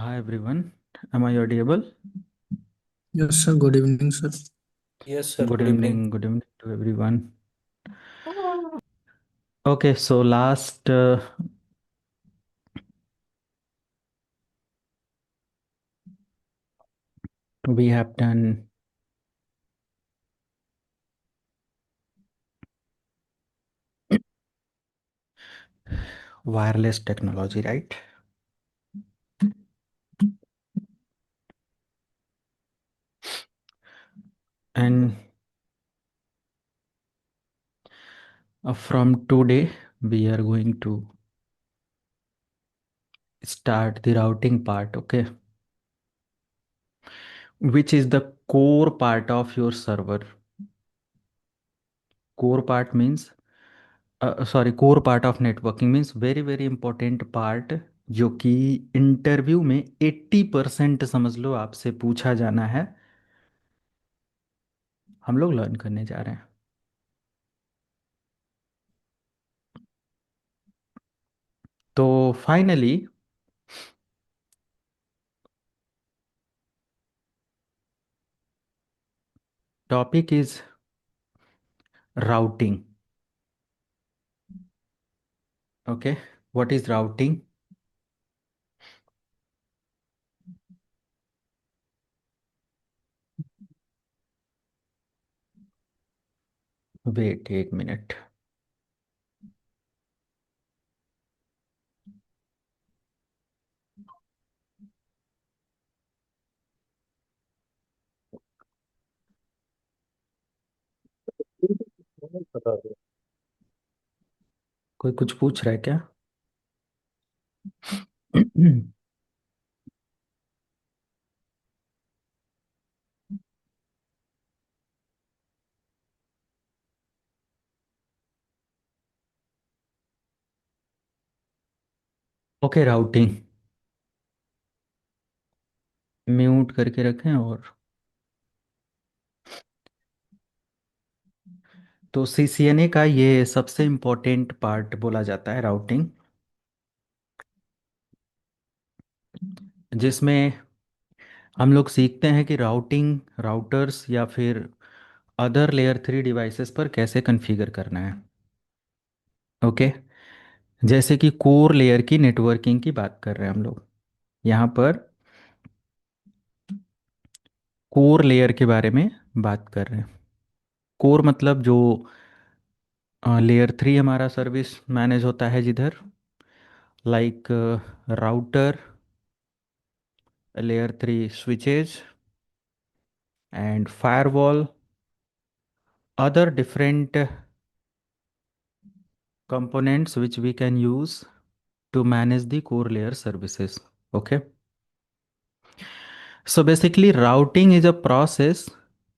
Hi everyone, am I audible? Yes, sir. Good evening, sir. Yes, sir. Good evening. Good evening to everyone. Okay, so last we have done wireless technology, right? And from today, we are going to start the routing part, okay? Which is the core part of your server. Core part means core part of networking means very very important part जो कि interview में 80% समझ लो आपसे पूछा जाना है। हम लोग लर्न करने जा रहे हैं। तो finally topic is routing. Okay, what is routing? Wait एक मिनट। बता दो। कोई कुछ पूछ रहा है क्या? ओके, राउटिंग म्यूट करके रखें। और तो सीसीएनए का ये सबसे इम्पोर्टेंट पार्ट बोला जाता है, राउटिंग, जिसमें हम लोग सीखते हैं कि राउटिंग राउटर्स या फिर अदर लेयर 3 डिवाइसेस पर कैसे कॉन्फ़िगर करना है। ओके, जैसे कि कोर लेयर की नेटवर्किंग की बात कर रहे हैं हम लोग यहाँ पर। कोर लेयर के बारे में बात कर रहे हैं। कोर मतलब जो लेयर 3 हमारा सर्विस मैनेज होता है, जिधर like router, layer 3 switches and firewall, other different components which we can use to manage the core layer services. Okay, so basically routing is a process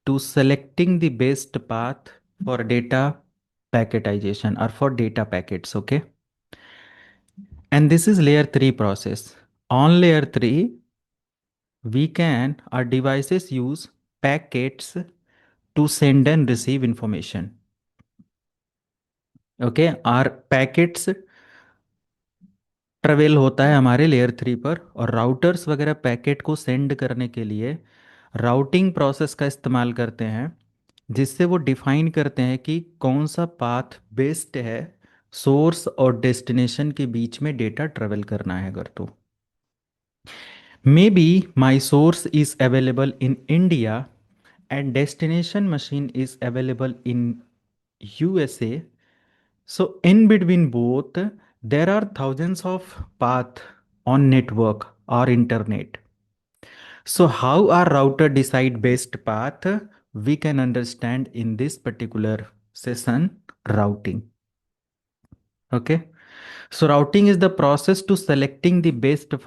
to selecting the best path for data packetization or for data packets. Okay, and this is layer 3 process. On layer 3 we can, our devices use packets to send and receive information. Okay, our packets travel होता है हमारे layer 3 पर, और routers वगैरह packet को send करने के लिए राउटिंग प्रोसेस का इस्तेमाल करते हैं, जिससे वो डिफाइन करते हैं कि कौन सा पाथ बेस्ट है सोर्स और डेस्टिनेशन के बीच में डेटा ट्रेवल करना है अगर तो। May be my source is available in India and destination machine is available in USA. So in between both, there are thousands of path on network or internet. So how our router decide best path, we can understand in this particular session, routing. Okay. So routing is the process to selecting the best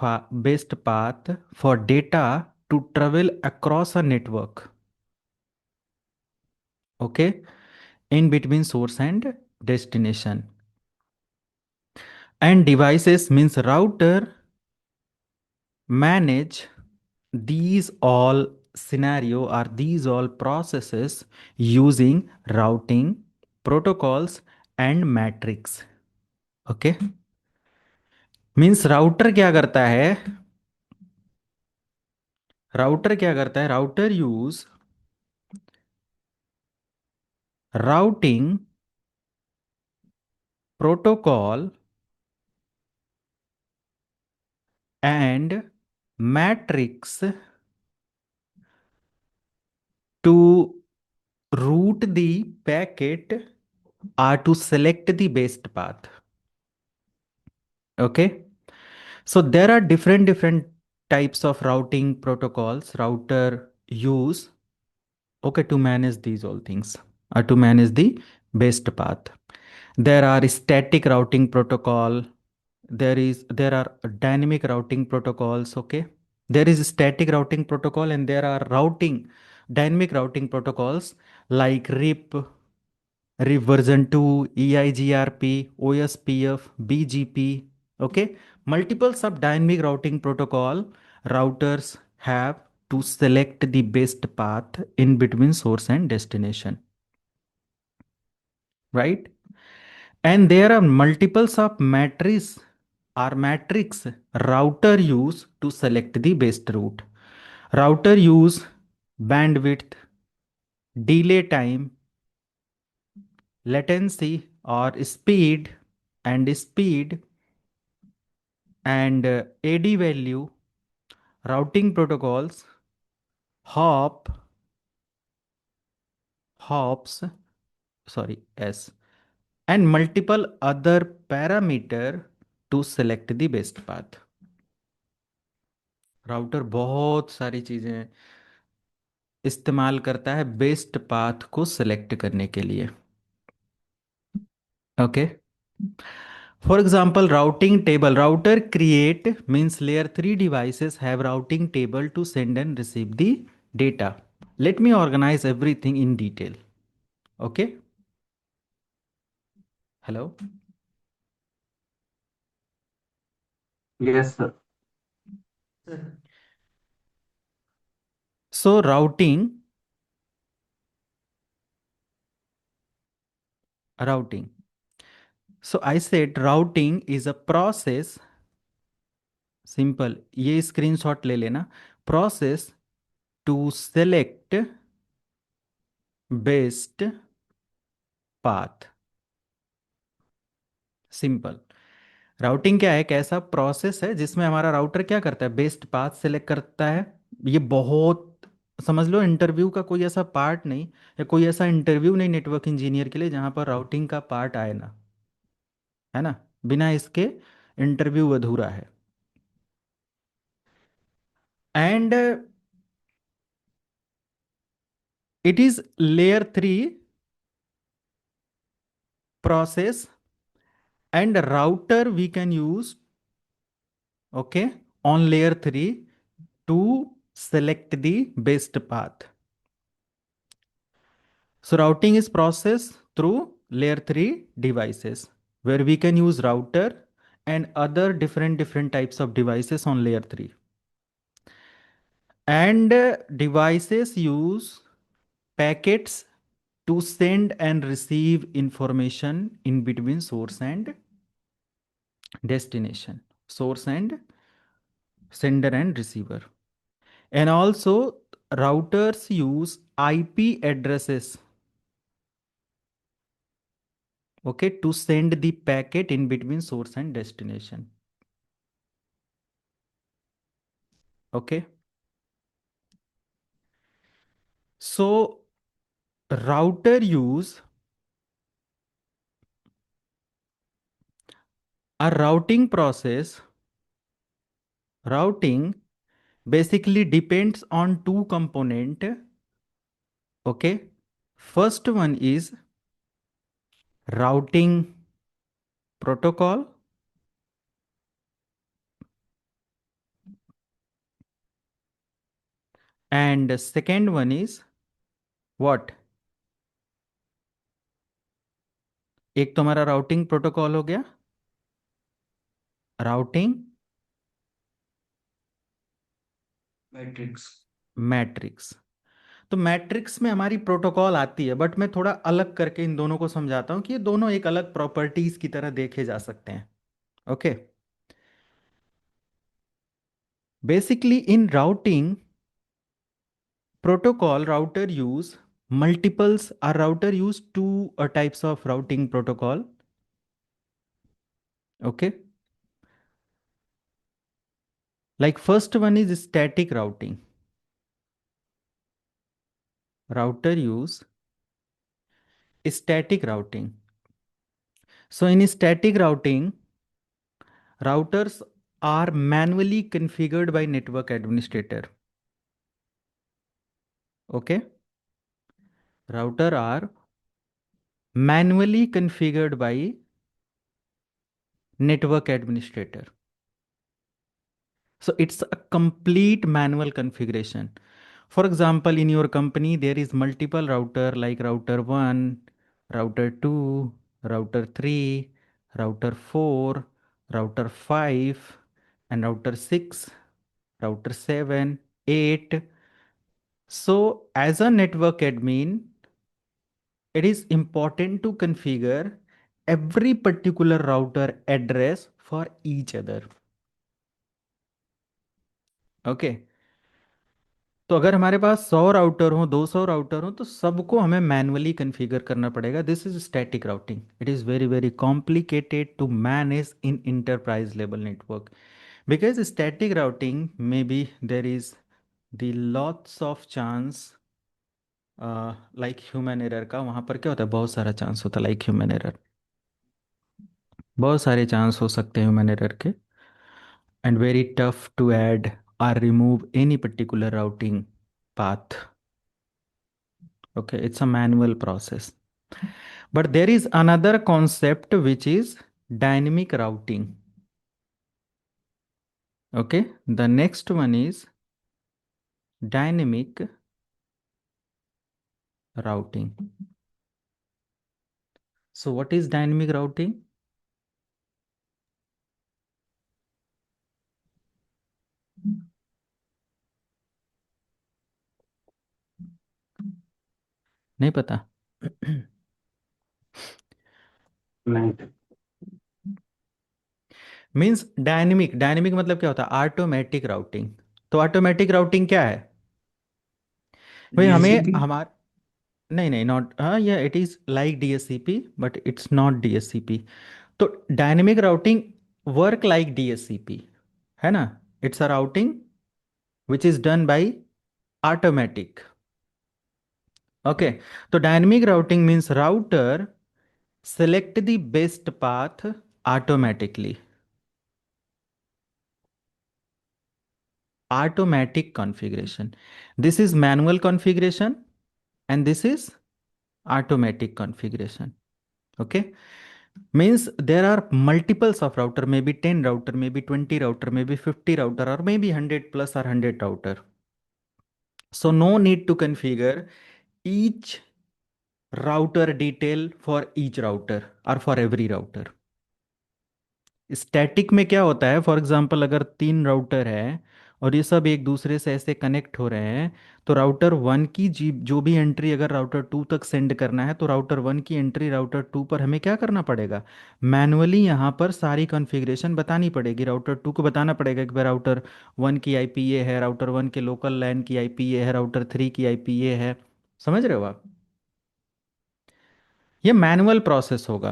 path for data to travel across a network. Okay. In between source and destination. And devices means router manage these all scenario or these all processes using routing protocols and matrix. Okay, means router क्या करता है? Router क्या करता है? Router use routing protocol and matrix to route the packet or to select the best path. Okay, so there are different types of routing protocols router use, okay, to manage these all things or to manage the best path. There are static routing protocol, there are dynamic routing protocols, okay. There is static routing protocol and there are routing dynamic routing protocols like RIP, RIP version 2, EIGRP, OSPF, BGP. Okay, multiple sub dynamic routing protocol routers have to select the best path in between source and destination, right? And there are multiple sub matrices or matrix router use to select the best route. Router use bandwidth, delay time, latency or speed and AD value, routing protocols, hop, hops, sorry, S, and multiple other parameter to select the best path. Router बहुत सारी चीजें इस्तेमाल करता है best path को select करने के लिए, okay. For example, routing table. Router create means layer 3 devices have routing table to send and receive the data. Let me organize everything in detail. Okay. Hello. Yes, sir. So routing. So I said routing is a process. Simple. ये screenshot ले लेना. Process to select best path. Simple. Routing क्या है? एक ऐसा process है जिसमें हमारा राउटर क्या करता है? बेस्ट पाथ सेलेक्ट करता है। ये बहुत समझ लो, इंटरव्यू का कोई ऐसा पार्ट नहीं, या कोई ऐसा इंटरव्यू नहीं नेटवर्क इंजीनियर के लिए जहां पर राउटिंग का पार्ट आए ना, है ना। बिना इसके इंटरव्यू अधूरा है। And it is layer 3 process and router we can use, okay, on layer 3 to select the best path. So routing is processed through layer 3 devices where we can use router and other different types of devices on layer 3. And devices use packets to send and receive information in between source and destination, source and sender and receiver. And also routers use IP addresses, okay, to send the packet in between source and destination, okay. So router use a routing process. Routing basically depends on two component, okay. First one is routing protocol, and second one is what? एक तो हमारा routing protocol हो गया, routing matrix. Matrix. तो matrix में हमारी protocol आती है, बट मैं थोड़ा अलग करके इन दोनों को समझाता हूं कि ये दोनों एक अलग प्रॉपर्टीज की तरह देखे जा सकते हैं, okay. Basically in routing protocol router use multiples, a router use two types of routing protocol. Okay, like first one is static routing. Router use static routing. So in static routing, routers are manually configured by network administrator. Okay, router are manually configured by network administrator. So it's a complete manual configuration. For example, in your company, there is multiple router like router 1, router 2, router 3, router 4, router 5, and router 6, router 7, 8. So as a network admin, it is important to configure every particular router address for each other. Okay. तो अगर हमारे पास 100 router हो 200 router हो तो सबको हमें manually configure करना पड़ेगा. This is static routing. It is very very complicated to manage in enterprise level network because static routing में be there is the lots of chance like human error का. वहाँ पर क्या होता है, बहुत सारा चांस होता है लाइक ह्यूमन एरर. बहुत सारे चांस हो सकते हैं ह्यूमन एरर के. And very tough to add or remove any particular routing path. Okay, it's a manual process. But there is another concept which is dynamic routing. Okay, the next one is dynamic routing. So what is dynamic routing? नहीं पता. नहीं. Means dynamic मतलब क्या होता है, automatic routing. तो automatic routing क्या है भाई, हमें DSCP. हमार नहीं नहीं नॉट, हाँ या it is like DSCP but it's not DSCP. तो dynamic routing work like DSCP है ना. It's a routing which is done by automatic. Okay, तो dynamic routing means router select the best path automatically. Automatic configuration. This is manual configuration and this is automatic configuration. Okay, means there are multiples of router, maybe 10 router, maybe 20 router, maybe 50 router, or maybe 100 plus or 100 router. So no need to configure each router detail for each router or for every router. Static में क्या होता है, for example अगर 3 router है और ये सब एक दूसरे से ऐसे कनेक्ट हो रहे हैं, तो राउटर 1 की जी जो भी एंट्री अगर राउटर 2 तक सेंड करना है तो राउटर 1 की एंट्री राउटर 2 पर हमें क्या करना पड़ेगा, मैनुअली यहाँ पर सारी कॉन्फ़िगरेशन बतानी पड़ेगी. राउटर 2 को बताना पड़ेगा कि भाई राउटर 1 की आईपी ये है, राउटर 1 के लोकल लैन की आईपी ये है, राउटर 3 की आईपी ये है. समझ रहे हो आप, ये मैनुअल प्रोसेस होगा.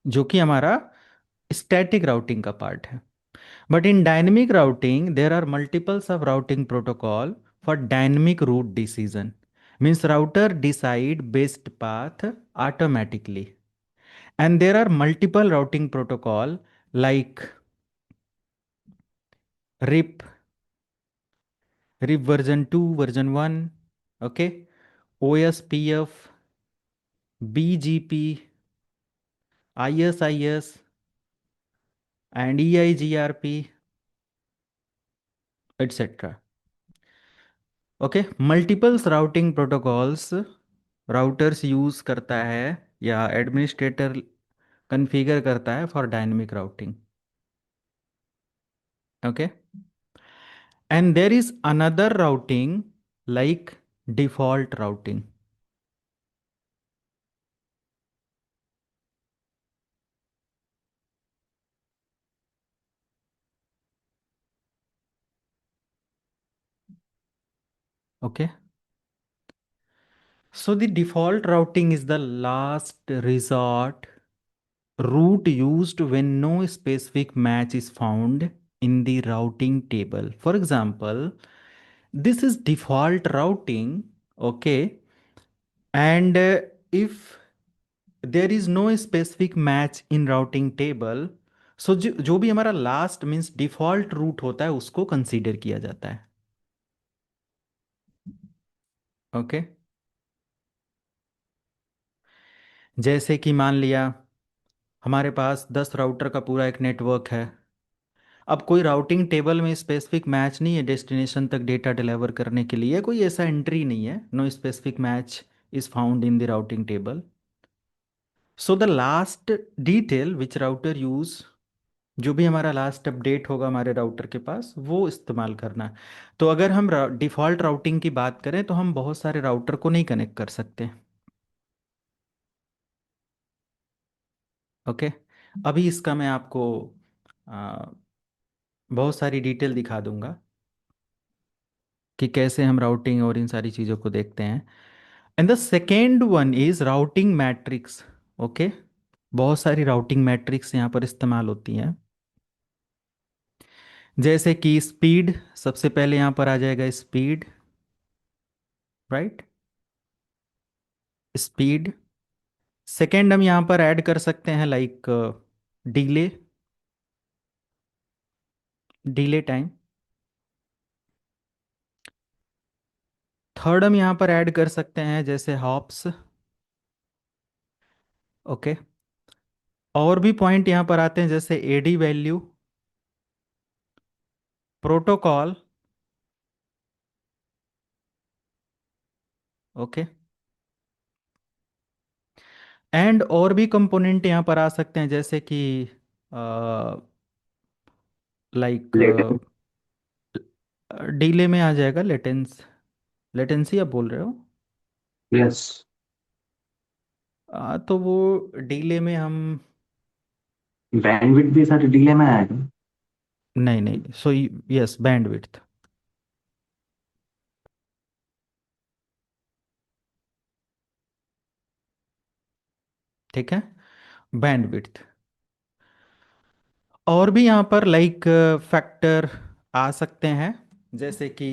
जो कि हमारा स्टैटिक राउटिंग का पार्ट है. But in dynamic routing, there are multiples of routing protocol for dynamic route decision. Means router decide best path automatically. And there are multiple routing protocol like RIP version 2, version 1, okay, OSPF, BGP, ISIS, and EIGRP, etc. Okay, multiples routing protocols routers use करता है या administrator configure करता है for dynamic routing. Okay, and there is another routing like default routing. Okay. So the default routing is the last resort route used when no specific match is found in the routing table. For example, this is default routing, okay? And if there is no specific match in routing table, सो जो भी हमारा last means default route होता है उसको consider किया जाता है। Okay. जैसे कि मान लिया हमारे पास 10 राउटर का पूरा एक नेटवर्क है। अब कोई राउटिंग टेबल में स्पेसिफिक मैच नहीं है डेस्टिनेशन तक डेटा डिलीवर करने के लिए, कोई ऐसा एंट्री नहीं है, no specific match is found in the routing table. So the last detail which router use, जो भी हमारा लास्ट अपडेट होगा हमारे राउटर के पास वो इस्तेमाल करना है। तो अगर हम डिफ़ॉल्ट राउटिंग की बात करें तो हम बहुत सारे राउटर को नहीं कनेक्ट कर सकते। ओके। अभी इसका मैं आपको आ, बहुत सारी डिटेल दिखा दूंगा कि कैसे हम राउटिंग और इन सारी चीज़ों को देखते हैं। And the second one is routing matrix. Okay. बहुत सारी राउटिंग मैट्रिक्स यहाँ पर इस्तेमाल होती हैं। जैसे कि स्पीड, सबसे पहले यहाँ पर आ जाएगा स्पीड, राइट। स्पीड। सेकेंड हम यहाँ पर ऐड कर सकते हैं like delay, delay time. Third हम यहाँ पर ऐड कर सकते हैं जैसे हॉप्स। ओके। और भी पॉइंट यहाँ पर आते हैं जैसे AD value, protocol. Okay. And और भी कंपोनेंट यहाँ पर आ सकते हैं जैसे कि लाइक लेटेंट। डिले में आ जाएगा लेटेंसी आप बोल रहे हो। यस। तो वो डिले में हम, बैंडविड्थ भी सारी डिले में आएगा। नहीं नहीं, सो यस बैंडविड्थ। ठीक है, बैंडविड्थ। और भी यहाँ पर लाइक फैक्टर आ सकते हैं जैसे कि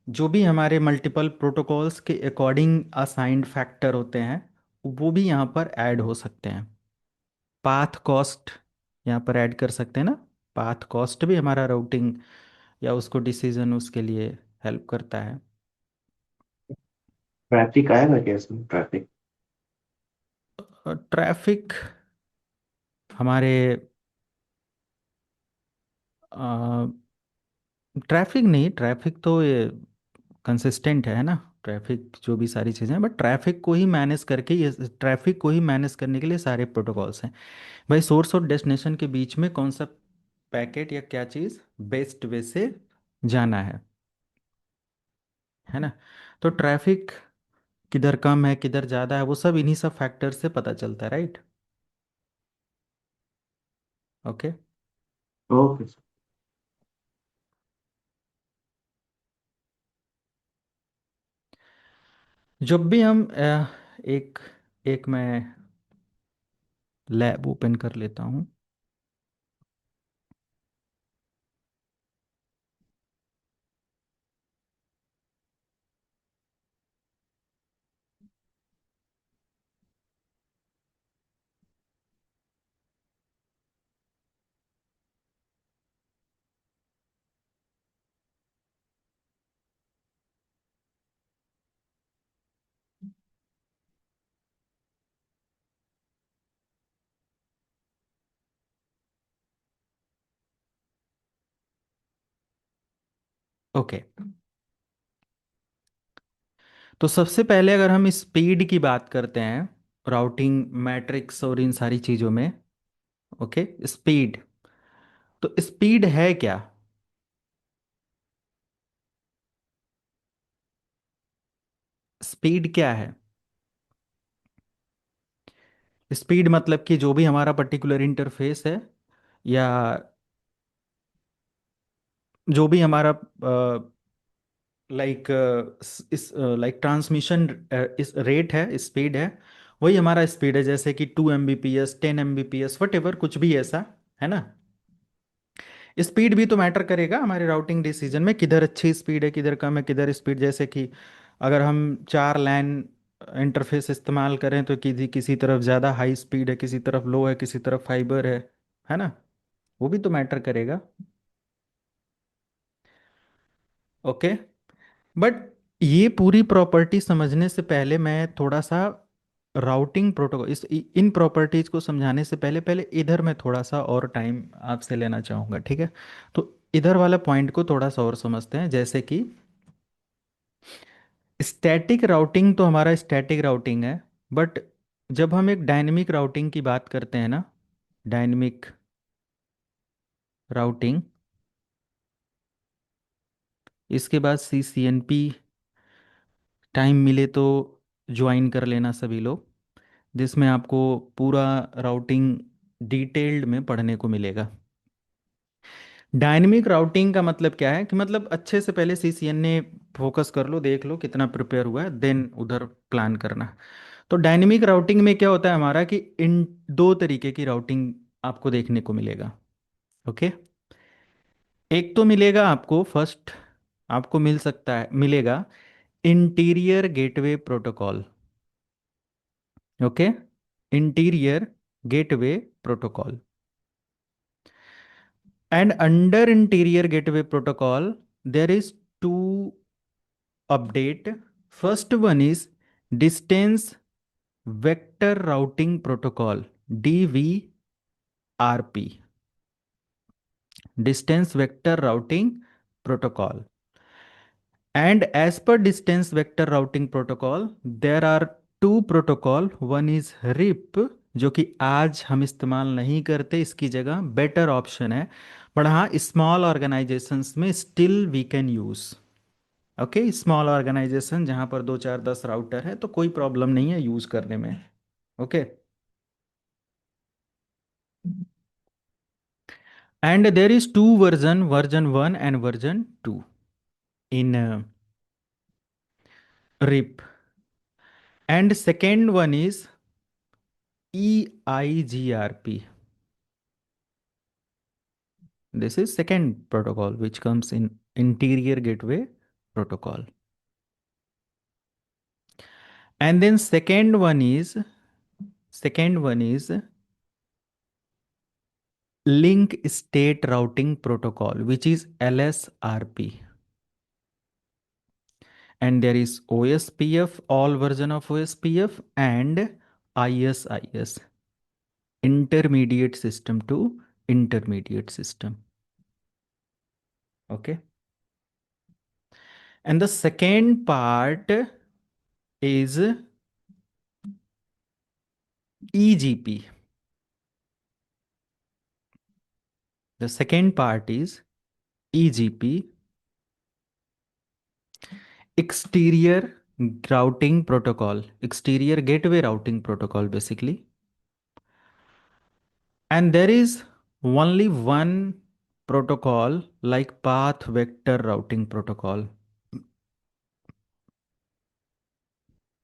जो भी हमारे मल्टीपल प्रोटोकॉल्स के अकॉर्डिंग असाइंड फैक्टर होते हैं वो भी यहाँ पर ऐड हो सकते हैं। पाथ कॉस्ट यहाँ पर ऐड कर सकते हैं ना। पाथ कॉस्ट भी हमारा राउटिंग या उसको डिसीजन उसके लिए हेल्प करता है। ट्रैफिक आएगा क्या इसमें? ट्रैफिक। ट्रैफिक हमारे ट्रैफिक नहीं, ट्रैफिक तो ये कंसिस्टेंट है ना। ट्रैफिक जो भी सारी चीज़ें हैं बट ट्रैफिक को ही मैनेज करके, ये ट्रैफिक को ही मैनेज करने के लिए सारे प्रोटोकॉल्स हैं। भाई सोर्स और डेस्टिनेशन के बीच में कौन सा पैकेट या क्या चीज़ बेस्ट वे से जाना है ना। तो ट्रैफिक किधर कम है किधर ज़्यादा है वो सब इन्हीं सब फैक्टर से पता चलता है, राइट। ओके। ओके। जब भी हम एक एक मैं लैब ओपन कर लेता हूँ। ओके। तो सबसे पहले अगर हम स्पीड की बात करते हैं राउटिंग मैट्रिक्स और इन सारी चीज़ों में। ओके। स्पीड, तो स्पीड है क्या? स्पीड क्या है? स्पीड मतलब कि जो भी हमारा पर्टिकुलर इंटरफेस है या जो भी हमारा लाइक इस लाइक ट्रांसमिशन इस रेट है, स्पीड है, वही हमारा स्पीड है, जैसे कि 2 Mbps, 10 Mbps, वट एवर, कुछ भी ऐसा है ना। स्पीड भी तो मैटर करेगा हमारे राउटिंग डिसीजन में, किधर अच्छी स्पीड है, किधर कम है, किधर स्पीड, जैसे कि अगर हम 4 लैन इंटरफेस इस्तेमाल करें तो किसी किसी तरफ ज़्यादा हाई स्पीड है, किसी तरफ लो है, किसी तरफ फाइबर है ना, वो भी तो मैटर करेगा। ओके। बट ये पूरी प्रॉपर्टी समझने से पहले मैं थोड़ा सा राउटिंग प्रोटोकॉल, इन प्रॉपर्टीज को समझाने से पहले पहले इधर मैं थोड़ा सा और टाइम आपसे लेना चाहूँगा, ठीक है। तो इधर वाला पॉइंट को थोड़ा सा और समझते हैं, जैसे कि स्टैटिक राउटिंग तो हमारा स्टैटिक राउटिंग है, बट जब हम एक डायनेमिक राउटिंग की बात करते हैं ना, डायनेमिक राउटिंग, इसके बाद CCNP टाइम मिले तो ज्वाइन कर लेना सभी लोग, जिसमें आपको पूरा राउटिंग डिटेल्ड में पढ़ने को मिलेगा। डायनेमिक राउटिंग का मतलब क्या है, कि मतलब अच्छे से पहले CCNA फोकस कर लो, देख लो कितना प्रिपेयर हुआ है, देन उधर प्लान करना। तो डायनेमिक राउटिंग में क्या होता है हमारा, कि इन दो तरीके की राउटिंग आपको देखने को मिलेगा। ओके। एक तो मिलेगा आपको फर्स्ट, आपको मिल सकता है, मिलेगा interior gateway protocol. Okay. Interior gateway protocol, and under interior gateway protocol there is two update. First one is distance vector routing protocol, DVRP, distance vector routing protocol. And as per distance vector routing protocol there are two protocol, one is RIP, जो कि आज हम इस्तेमाल नहीं करते, इसकी जगह better option है, बट हाँ स्मॉल ऑर्गेनाइजेशंस में still we can use. Okay, small organisation जहाँ पर 2 4 10 राउटर है तो कोई प्रॉब्लम नहीं है यूज करने में। Okay. And there is to version, version 1 and version 2 in RIP, and second one is EIGRP. This is second protocol which comes in interior gateway protocol. And then second one is link state routing protocol, which is LSRP. And there is OSPF, all version of OSPF, and ISIS, intermediate system to intermediate system. Okay. And the second part is EGP. The second part is EGP, exterior routing protocol, exterior gateway routing protocol basically. And there is only one protocol like path vector routing protocol.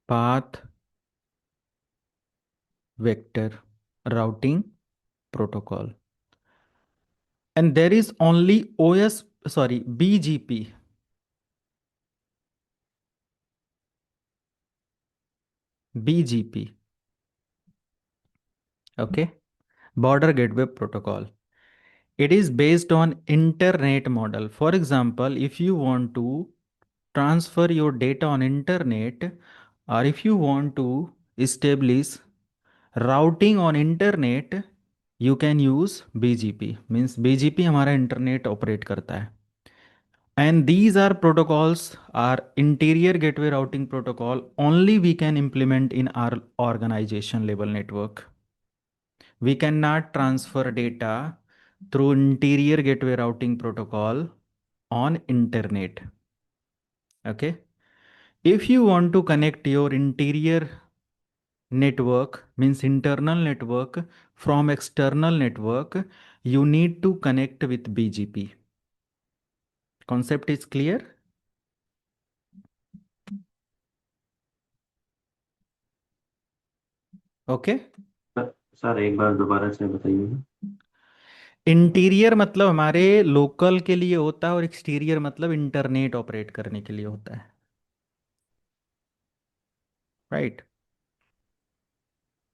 Path vector routing protocol. And there is only BGP. BGP. Okay. Border Gateway Protocol. It is based on internet model. For example, if you want to transfer your data on internet, or if you want to establish routing on internet, you can use BGP. Means BGP हमारा internet operate करता है। And these are protocols are interior gateway routing protocol only we can implement in our organization level network. We cannot transfer data through interior gateway routing protocol on internet. Okay. If you want to connect your interior network, means internal network, from external network, you need to connect with BGP. Concept is clear? Okay. Sir sir, एक बार दोबारा से बताइए। Interior मतलब हमारे local के लिए होता है, और एक्सटीरियर मतलब इंटरनेट ऑपरेट करने के लिए होता है। राइट।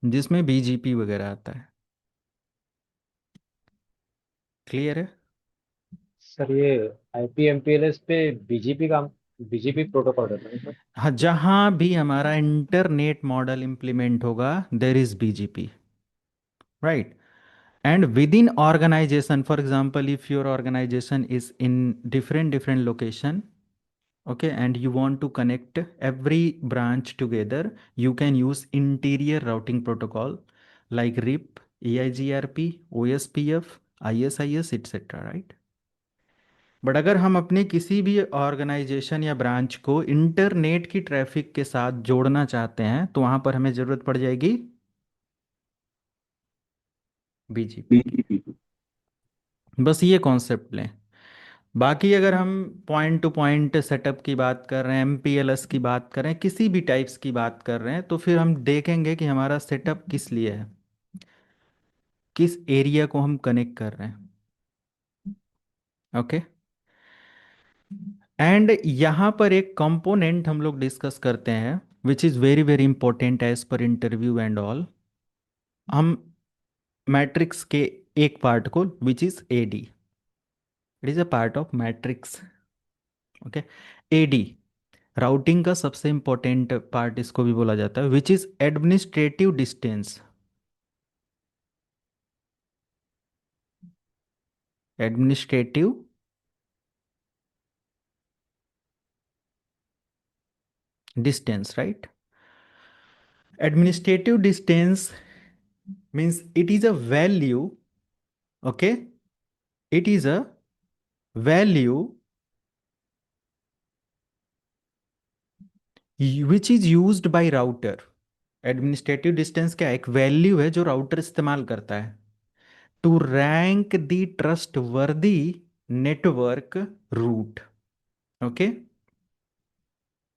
जिसमें बीजीपी वगैरह आता है। क्लियर है? सर ये आईपीएमपीएलएस पे बीजीपी का बीजीपी प्रोटोकॉल रहता है सर। हाँ, जहाँ भी हमारा इंटरनेट मॉडल इम्प्लीमेंट होगा, there is BGP. Right. And within organization, for example, if your organization is in different location, okay, and you want to connect every branch together, you can use interior routing protocol like RIP, EIGRP, OSPF, ISIS, etc. right? But अगर हम अपने किसी भी organisation या branch को internet की traffic के साथ जोड़ना चाहते हैं, तो वहां पर हमें जरूरत पड़ जाएगी बीजीपी की। बीजीपी। बस ये कॉन्सेप्ट लें। बाकी अगर हम पॉइंट टू पॉइंट सेटअप की बात कर रहे हैं, एमपीएलएस की बात कर रहे हैं, किसी भी टाइप्स की बात कर रहे हैं, तो फिर हम देखेंगे कि हमारा सेटअप किस लिए है, किस एरिया को हम कनेक्ट कर रहे हैं। ओके। एंड यहाँ पर एक कंपोनेंट हम लोग डिस्कस करते हैं, which is very very important as per interview and all. हम मैट्रिक्स के एक पार्ट को, which is AD, it is a part of matrix. Okay. AD routing का सबसे इंपॉर्टेंट पार्ट इसको भी बोला जाता है, which is administrative distance. Administrative distance, right? Administrative distance means it is a value, okay, it is a value which is used by router. Administrative distance क्या है? एक वैल्यू है जो राउटर इस्तेमाल करता है to rank the trustworthy network route. Okay.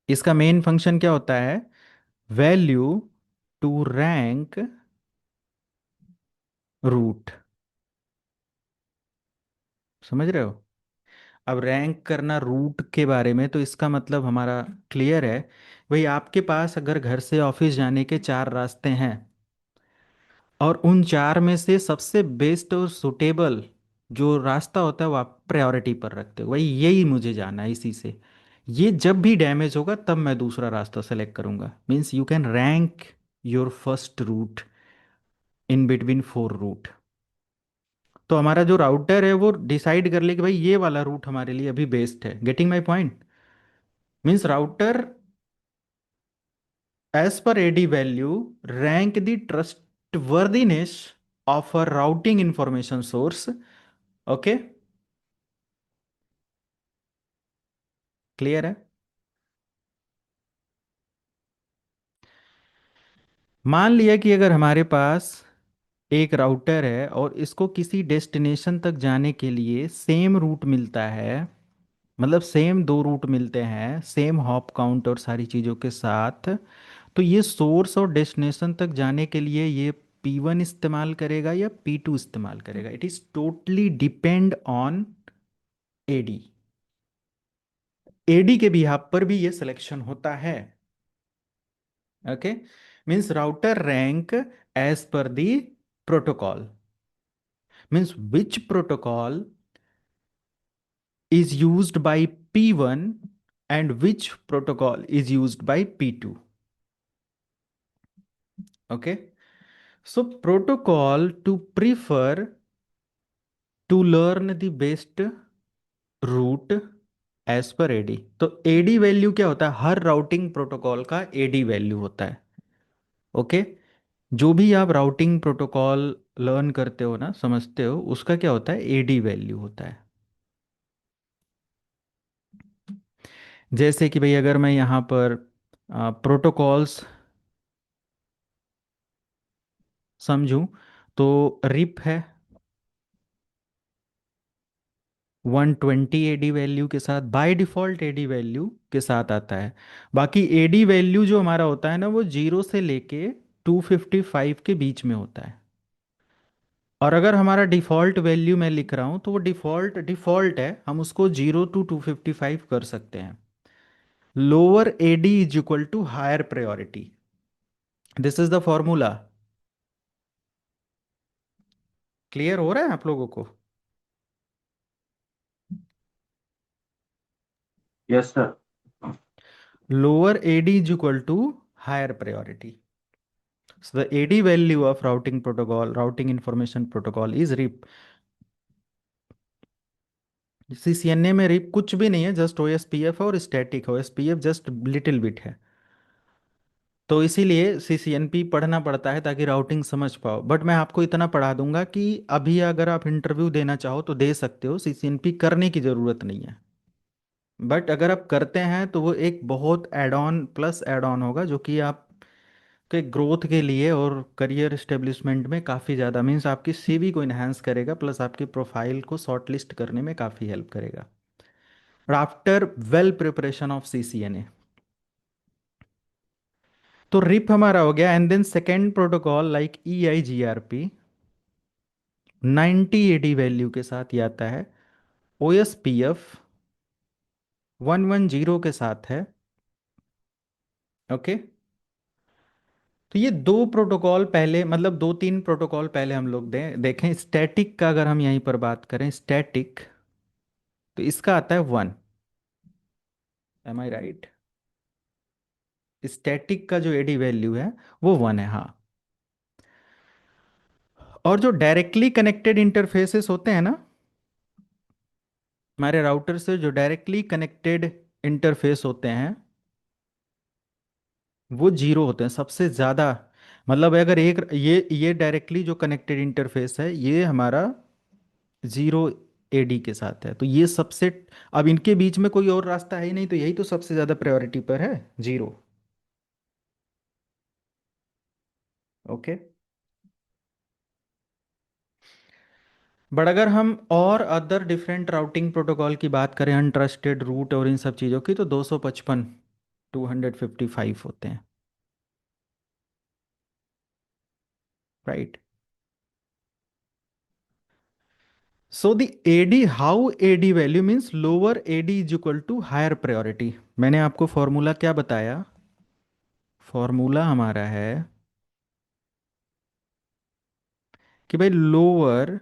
इसका main function क्या होता है? Value to rank route. समझ रहे हो? अब रैंक करना रूट के बारे में, तो इसका मतलब हमारा क्लियर है। भाई आपके पास अगर घर से ऑफिस जाने के चार रास्ते हैं, और उन चार में से सबसे बेस्ट और सुटेबल जो रास्ता होता है वो आप प्रायोरिटी पर रखते हो, भाई यही मुझे जाना है इसी से। ये जब भी डैमेज होगा तब मैं दूसरा रास्ता सेलेक्ट करूंगा। Means you can rank your first route in between four route. तो हमारा जो राउटर है वो डिसाइड कर ले कि भाई ये वाला रूट हमारे लिए अभी बेस्ट है। Getting my point? Means router as per AD value rank the trustworthiness of a routing information source. Okay. Clear है? मान लिया कि अगर हमारे पास एक राउटर है और इसको किसी डेस्टिनेशन तक जाने के लिए सेम रूट मिलता है, मतलब सेम दो रूट मिलते हैं, सेम हॉप काउंट और सारी चीज़ों के साथ, तो ये सोर्स और डेस्टिनेशन तक जाने के लिए ये P1 इस्तेमाल करेगा या P2 इस्तेमाल करेगा। It is totally depend on AD. AD के बिहाफ पर भी ये सिलेक्शन होता है। Okay. Means router rank as per the protocol, means which protocol is used by P1 and which protocol is used by P2. Okay. So protocol to prefer to learn the best route as per AD। तो AD value क्या होता है? हर routing protocol का AD value होता है। Okay. जो भी आप राउटिंग प्रोटोकॉल लर्न करते हो ना, समझते हो, उसका क्या होता है? AD वैल्यू होता है। जैसे कि भाई अगर मैं यहाँ पर प्रोटोकॉल्स समझूं, तो रिप है 120 एडी वैल्यू के साथ, बाय डिफॉल्ट एडी वैल्यू के साथ आता है। बाकी एडी वैल्यू जो हमारा होता है ना, वो जीरो से लेके 255 के बीच में होता है। और अगर हमारा डिफ़ॉल्ट वैल्यू मैं लिख रहा हूँ तो वो डिफ़ॉल्ट डिफ़ॉल्ट है, हम उसको 0 to 255 कर सकते हैं। Lower AD is equal to higher priority, this is the formula. Clear हो रहा है आप लोगों को? Yes sir. Lower AD is equal to higher priority, so the AD value of routing protocol, routing information protocol is RIP। CCNA में RIP कुछ भी नहीं है, जस्ट OSPF और static. OSPF just little bit है, तो इसीलिए CCNP पढ़ना पड़ता है ताकि राउटिंग समझ पाओ। बट मैं आपको इतना पढ़ा दूंगा कि अभी अगर आप इंटरव्यू देना चाहो तो दे सकते हो, CCNP करने की ज़रूरत नहीं है। बट अगर आप करते हैं तो वो एक बहुत add on plus add on होगा, जो कि आप के ग्रोथ के लिए और करियर एस्टेब्लिशमेंट में काफ़ी ज़्यादा, मीन्स आपकी सीवी को इन्हांस करेगा, प्लस आपकी प्रोफाइल को शॉर्ट लिस्ट करने में काफ़ी हेल्प करेगा। After well preparation of CCNA, तो रिप हमारा हो गया। And then second protocol like EIGRP 90 AD value के साथ ये आता है। OSPF 110 के साथ है। ओके, तो ये दो प्रोटोकॉल पहले, मतलब दो तीन प्रोटोकॉल पहले हम लोग देखें। स्टैटिक का अगर हम यहीं पर बात करें, स्टैटिक, तो इसका आता है 1। एम आई राइट? स्टैटिक का जो एडी वैल्यू है वो 1 है, हाँ। और जो डायरेक्टली कनेक्टेड इंटरफेसेस होते हैं ना, हमारे राउटर से जो डायरेक्टली कनेक्टेड इंटरफेस होते हैं वो 0 होते हैं सबसे ज़्यादा। मतलब अगर एक ये डायरेक्टली जो कनेक्टेड इंटरफेस है ये हमारा 0 AD के साथ है, तो ये सबसे, अब इनके बीच में कोई और रास्ता है ही नहीं, तो यही तो सबसे ज़्यादा प्रायोरिटी पर है, 0। ओके, बट अगर हम और अदर डिफरेंट राउटिंग प्रोटोकॉल की बात करें, अनट्रस्टेड रूट और इन सब चीज़ों की, तो 255 255 होते हैं, right? So the AD, how AD value means lower AD is equal to higher priority. मैंने आपको फॉर्मूला क्या बताया? फॉर्मूला हमारा है कि भाई lower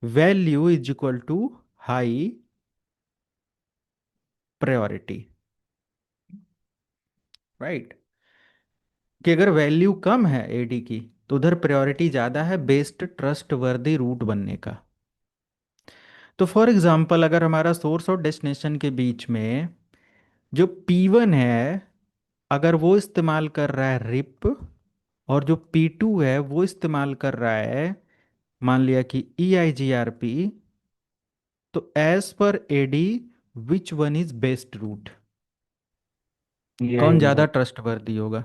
value is equal to high priority, right? कि अगर वैल्यू कम है AD की तो उधर प्रायोरिटी ज़्यादा है बेस्ट ट्रस्ट वर्दी रूट बनने का। तो फॉर एग्जांपल अगर हमारा सोर्स और डेस्टिनेशन के बीच में जो P1 है, अगर वो इस्तेमाल कर रहा है रिप, और जो P2 है वो इस्तेमाल कर रहा है मान लिया कि EIGRP, तो as per AD which one is best route, ये कौन आएगी ज़्यादा सर। ट्रस्टवर्दी होगा?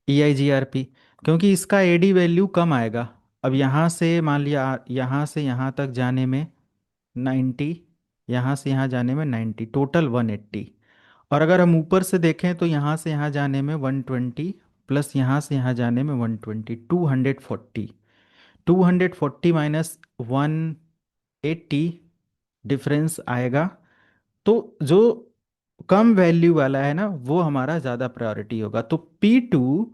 EIGRP, क्योंकि इसका AD वैल्यू कम आएगा। अब यहाँ से मान लिया यहाँ से यहाँ तक जाने में 90, यहाँ से यहाँ जाने में 90, टोटल 180। और अगर हम ऊपर से देखें तो यहाँ से यहाँ जाने में 120, प्लस यहाँ से यहाँ जाने में 120, 240। 240 माइनस 180 डिफरेंस आएगा। तो जो कम वैल्यू वाला है ना वो हमारा ज़्यादा प्रायोरिटी होगा, तो P2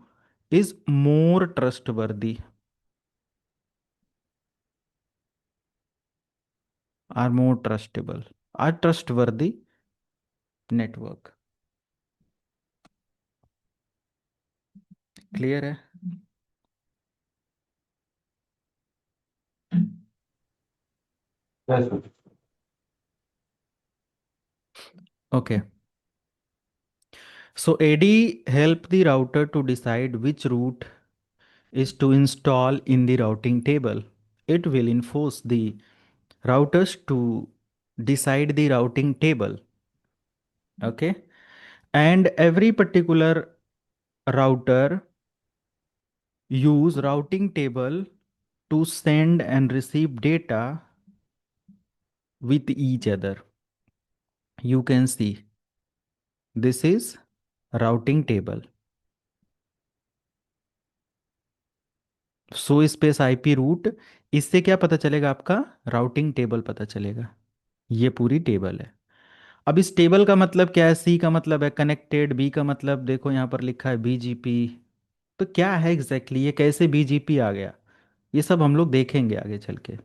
is more trustworthy, or more trustable, or trustworthy network. Clear है? Yes sir. Okay, so AD help the router to decide which route is to install in the routing table. It will enforce the routers to decide the routing table. Okay, and every particular router use routing table to send and receive data with each other. You can see this is routing table. So space IP root, इससे क्या पता चलेगा आपका? Routing table पता चलेगा। ये पूरी table है। अब इस टेबल का मतलब क्या है? सी का मतलब है कनेक्टेड, बी का मतलब देखो यहाँ पर लिखा है बीजीपी। तो क्या है एग्जैक्टली ये, कैसे बीजीपी आ गया, ये सब हम लोग देखेंगे आगे चल के।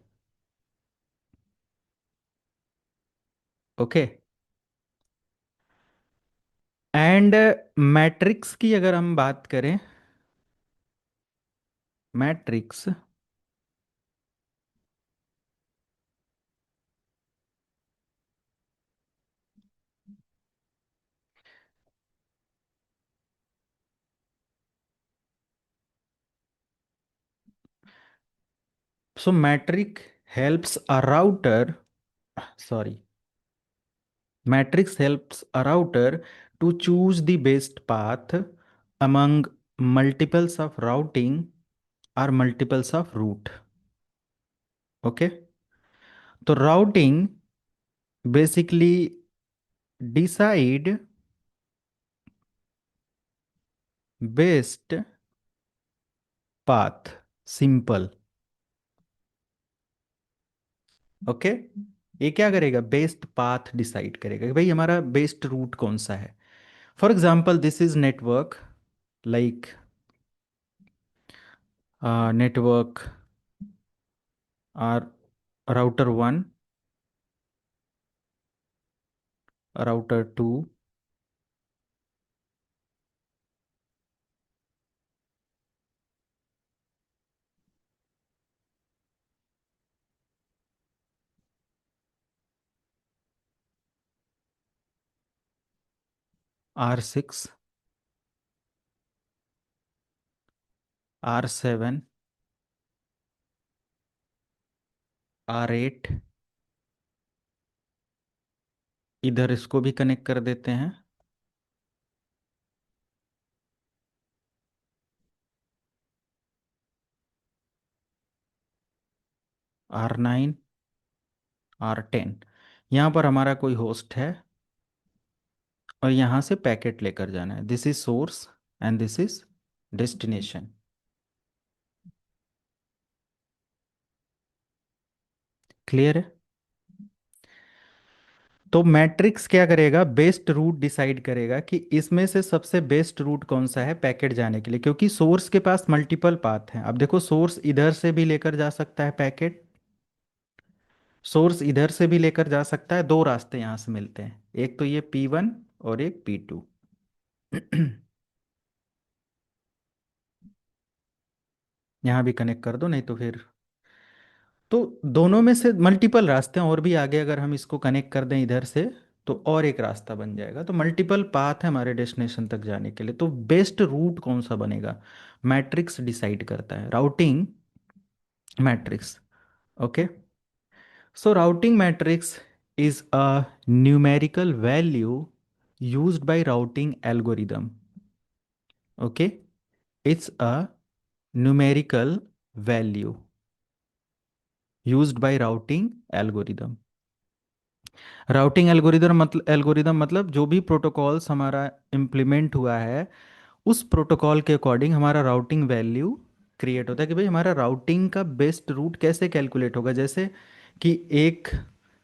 ओके। एंड मैट्रिक्स की अगर हम बात करें, matrix, so metric helps a router, sorry, matrix helps a router to choose the best path among multiples of routing or multiples of route. Okay, तो routing basically decide best path, simple. Okay, ये क्या करेगा? Best path decide करेगा कि भाई हमारा best route कौन सा है। For example this is network, like network R router one, router two, R6, R7, R8, इधर इसको भी कनेक्ट कर देते हैं, R9, R10। यहाँ पर हमारा कोई होस्ट है और यहाँ से पैकेट लेकर जाना है। This is source and this is destination. Clear है? तो मैट्रिक्स क्या करेगा? बेस्ट रूट डिसाइड करेगा कि इसमें से सबसे बेस्ट रूट कौन सा है पैकेट जाने के लिए, क्योंकि सोर्स के पास मल्टीपल पाथ हैं। अब देखो सोर्स इधर से भी लेकर जा सकता है पैकेट, सोर्स इधर से भी लेकर जा सकता है। दो रास्ते यहाँ से मिलते हैं, एक तो ये P1 और एक P2। यहाँ भी कनेक्ट कर दो, नहीं तो फिर तो दोनों में से मल्टीपल रास्ते हैं, और भी आगे अगर हम इसको कनेक्ट कर दें इधर से तो और एक रास्ता बन जाएगा। तो मल्टीपल पाथ है हमारे डेस्टिनेशन तक जाने के लिए। तो बेस्ट रूट कौन सा बनेगा, मैट्रिक्स डिसाइड करता है, routing matrix. Okay, so routing matrix is a numerical value used by routing algorithm. Okay, it's a numerical value used by routing algorithm. Routing algorithm मतलब जो भी प्रोटोकॉल्स हमारा इम्प्लीमेंट हुआ है उस प्रोटोकॉल के अकॉर्डिंग हमारा राउटिंग वैल्यू क्रिएट होता है कि भाई हमारा राउटिंग का बेस्ट रूट कैसे कैलकुलेट होगा। जैसे कि एक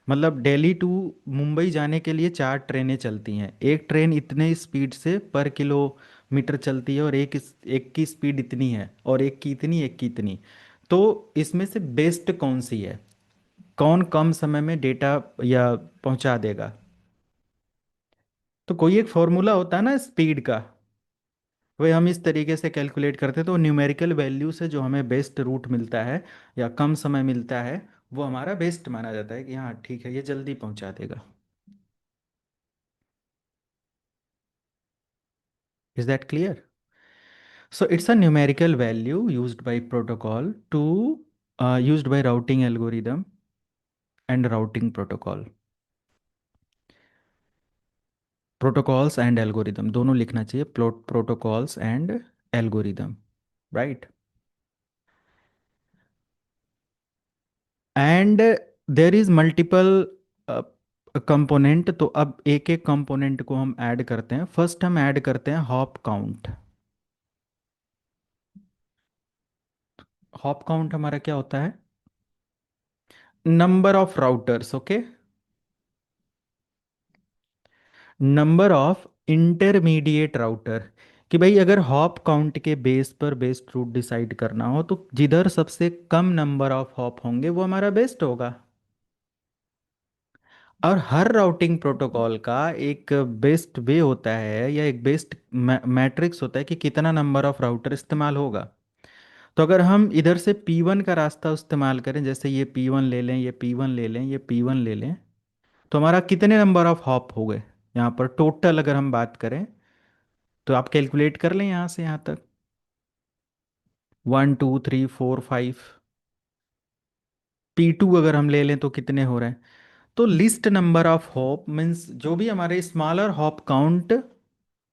मतलब दिल्ली टू मुंबई जाने के लिए चार ट्रेनें चलती हैं, एक ट्रेन इतने स्पीड से पर किलोमीटर चलती है और एक की स्पीड इतनी है और एक की इतनी, एक की इतनी। तो इसमें से बेस्ट कौन सी है, कौन कम समय में डेटा या पहुंचा देगा। तो कोई एक फॉर्मूला होता है ना स्पीड का, वही हम इस तरीके से कैलकुलेट करते हैं। तो न्यूमेरिकल वैल्यू से जो हमें बेस्ट रूट मिलता है या कम समय मिलता है वो हमारा बेस्ट माना जाता है कि हाँ ठीक है ये जल्दी पहुंचा देगा। Is that clear? So it's a numerical value used by protocol to used by routing algorithm and routing protocol. Protocols and algorithm दोनों लिखना चाहिए, protocols and algorithm, right. And there is multiple component, तो अब एक एक component को हम add करते हैं। फर्स्ट हम ऐड करते हैं हॉप काउंट। हॉप काउंट हमारा क्या होता है? Number of routers, okay, number of intermediate router. कि भाई अगर हॉप काउंट के बेस पर बेस्ट रूट डिसाइड करना हो तो जिधर सबसे कम नंबर ऑफ हॉप होंगे वो हमारा बेस्ट होगा। और हर राउटिंग प्रोटोकॉल का एक बेस्ट वे होता है या एक बेस्ट मैट्रिक्स होता है कि कितना नंबर ऑफ राउटर इस्तेमाल होगा। तो अगर हम इधर से P1 का रास्ता इस्तेमाल करें, जैसे ये P1 ले लें, ये P1 ले लें, ये P1 ले लें, तो हमारा कितने नंबर ऑफ हॉप हो गए यहाँ पर टोटल अगर हम बात करें? तो आप कैलकुलेट कर लें यहाँ से यहाँ तक। 1 2 3 4 5। P2 अगर हम ले लें तो कितने हो रहे हैं? तो list number of hop means जो भी हमारे smaller hop count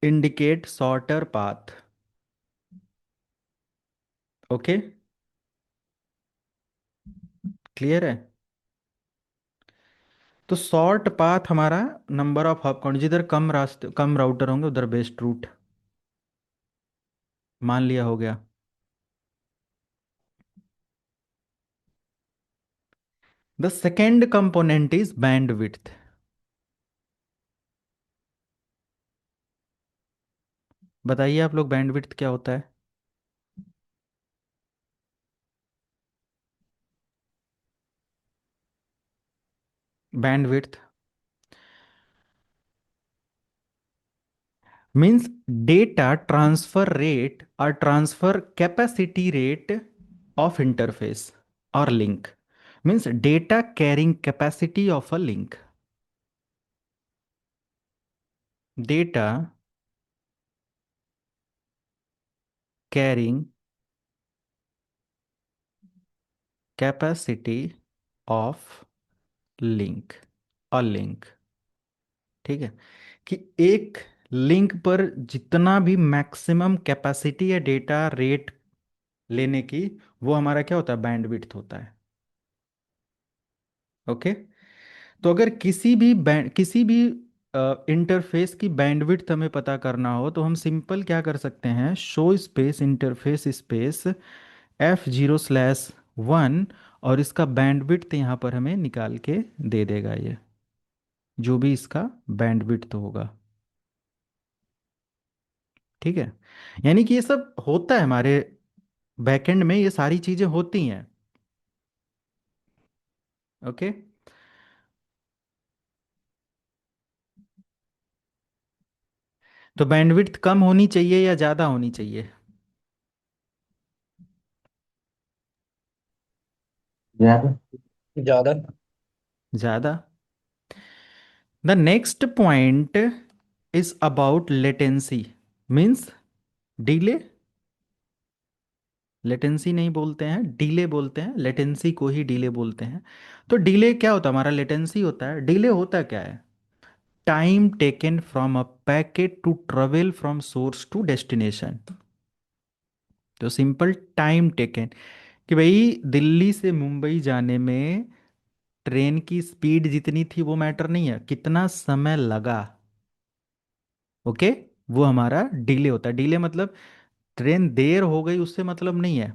indicate shorter path. Okay, clear है? तो शॉर्ट पाथ हमारा नंबर ऑफ हॉप काउंट, जिधर कम रास्ते कम राउटर होंगे उधर बेस्ट रूट मान लिया, हो गया। The second component is bandwidth. बताइए आप लोग, बैंडविड्थ क्या होता है? Bandwidth means data transfer rate और transfer capacity rate of interface और link. Means data carrying capacity of a link. Data carrying capacity of link और लिंक। ठीक है, कि एक लिंक पर जितना भी मैक्सिमम कैपेसिटी या डेटा रेट लेने की, वो हमारा क्या होता है? बैंडविड्थ होता है। ओके, तो अगर किसी भी इंटरफेस की बैंडविड्थ हमें पता करना हो तो हम सिंपल क्या कर सकते हैं? Show space interface space F0/1, और इसका बैंडविड्थ यहाँ पर हमें निकाल के दे देगा ये, जो भी इसका बैंडविड्थ होगा। ठीक है, यानी कि ये सब होता है हमारे बैकएंड में, ये सारी चीजें होती हैं। ओके, तो बैंडविड्थ कम होनी चाहिए या ज़्यादा होनी चाहिए? ज्यादा। ज्यादा। ज़्यादा। The next point is about latency, means delay. Latency नहीं बोलते हैं, डिले बोलते हैं, लेटेंसी को ही डिले बोलते हैं। तो डिले क्या होता है? हमारा लेटेंसी होता है। डिले होता क्या है? Time taken from a packet to travel from source to destination. तो सिंपल टाइम टेकन, कि भाई दिल्ली से मुंबई जाने में ट्रेन की स्पीड जितनी थी वो मैटर नहीं है, कितना समय लगा। ओके, वो हमारा डिले होता है। डिले मतलब ट्रेन देर हो गई उससे मतलब नहीं है,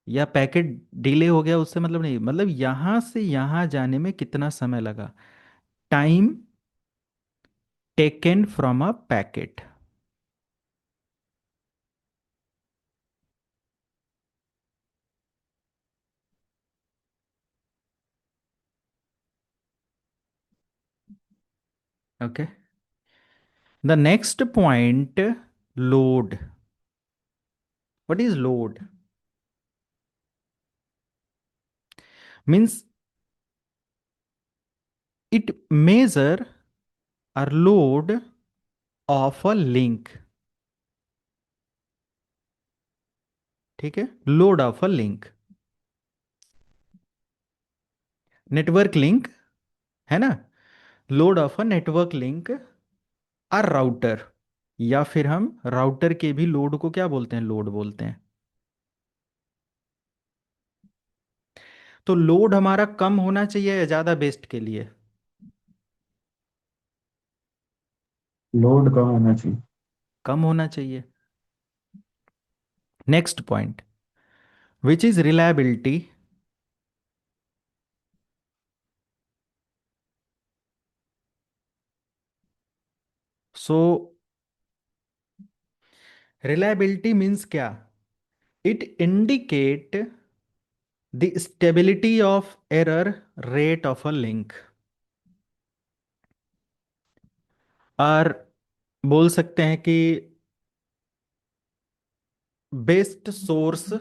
या पैकेट डिले हो गया उससे मतलब नहीं, मतलब यहां से यहां जाने में कितना समय लगा। Time taken from a packet. Okay, the next point, load. What is load? Means it measure और लोड ऑफ अ लिंक। ठीक है, load of a link, network link, है ना? Load of a network link और router, या फिर हम router के भी लोड को क्या बोलते हैं? लोड बोलते हैं। तो लोड हमारा कम होना चाहिए या ज़्यादा बेस्ट के लिए? लोड कम होना चाहिए। कम होना चाहिए। Next point, which is reliability. So reliability means क्या? It indicate the stability of error rate of a link. और बोल सकते हैं कि बेस्ट सोर्स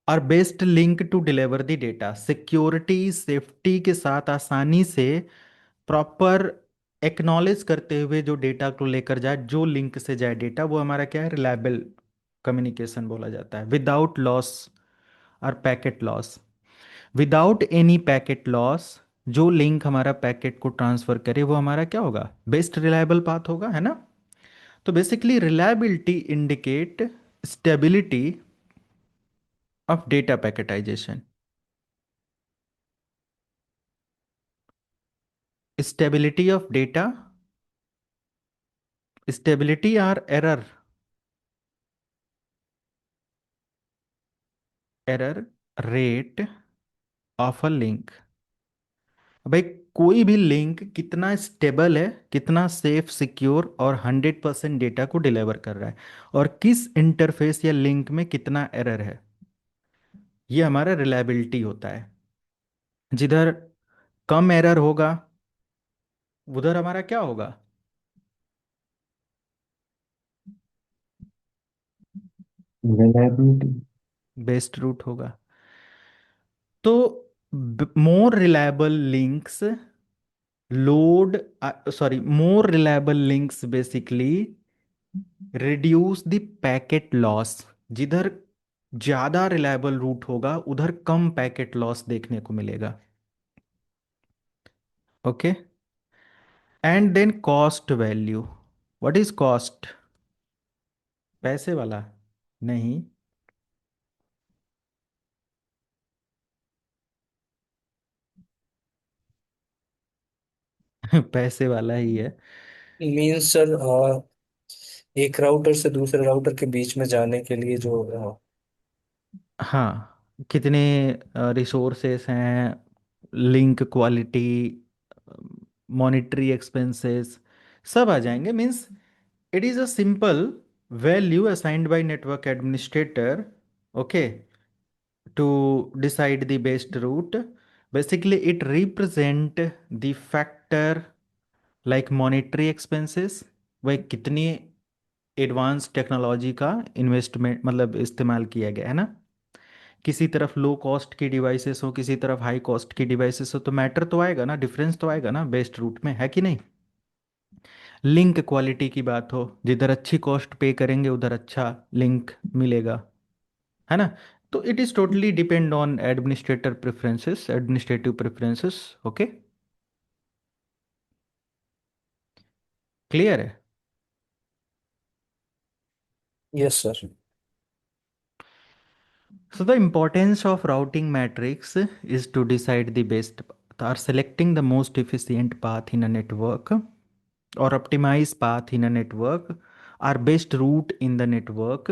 और best link to deliver the data, security safety के साथ आसानी से प्रॉपर एक्नॉलेज करते हुए जो डेटा को लेकर जाए, जो लिंक से जाए डेटा, वो हमारा क्या है? रिलायबल कम्युनिकेशन बोला जाता है। विदाउट लॉस और packet loss, without any packet loss, जो लिंक हमारा पैकेट को ट्रांसफर करे वो हमारा क्या होगा? बेस्ट रिलायबल पाथ होगा, है ना? तो basically reliability indicate stability of data packetization, stability of data, stability और error, error rate of a link. भाई कोई भी लिंक कितना स्टेबल है, कितना सेफ सिक्योर और 100% डेटा को डिलीवर कर रहा है, और किस इंटरफेस या लिंक में कितना एरर है, ये हमारा रिलायबिलिटी होता है। जिधर कम एरर होगा उधर हमारा क्या होगा? रिलायबिलिटी। बेस्ट रूट होगा। तो more reliable links load, sorry, more reliable links basically reduce the packet loss. जिधर ज्यादा रिलायबल रूट होगा उधर कम पैकेट लॉस देखने को मिलेगा। Okay. And then cost value. What is cost? पैसे वाला? नहीं। पैसे वाला ही है। मीन्स सर, एक राउटर से दूसरे राउटर के बीच में जाने के लिए जो हाँ, कितने रिसोर्सेस हैं, लिंक क्वालिटी, मॉनिटरी एक्सपेंसेस, सब आ जाएंगे। Means it is a simple value assigned by network administrator, okay, to decide the best route. Basically it represent the factor like monetary expenses, वह कितनी एडवांस टेक्नोलॉजी का investment मतलब इस्तेमाल किया गया है ना। किसी तरफ लो कॉस्ट की डिवाइसेस हो, किसी तरफ हाई कॉस्ट की डिवाइसेस हो, तो मैटर तो आएगा ना, डिफरेंस तो आएगा ना बेस्ट रूट में, है कि नहीं? लिंक क्वालिटी की बात हो, जिधर अच्छी कॉस्ट पे करेंगे उधर अच्छा लिंक मिलेगा, है ना? तो it is totally depend on administrator preferences, administrative preferences. Okay, clear है? Yes sir. So the importance of routing matrix is to decide the best path or selecting the most efficient path in a network, or optimize path in a network, or best route in the network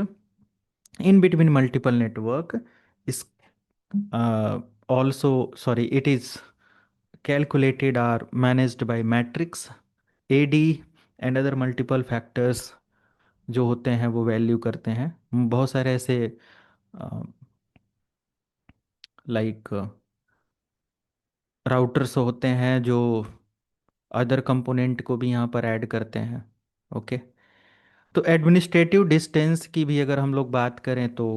in between multiple network is also, sorry, it is calculated or managed by matrix, AD, and other multiple factors जो होते हैं वो value करते हैं। बहुत सारे ऐसे like routers होते हैं जो अदर कंपोनेंट को भी यहाँ पर ऐड करते हैं। ओके। तो एडमिनिस्ट्रेटिव डिस्टेंस की भी अगर हम लोग बात करें तो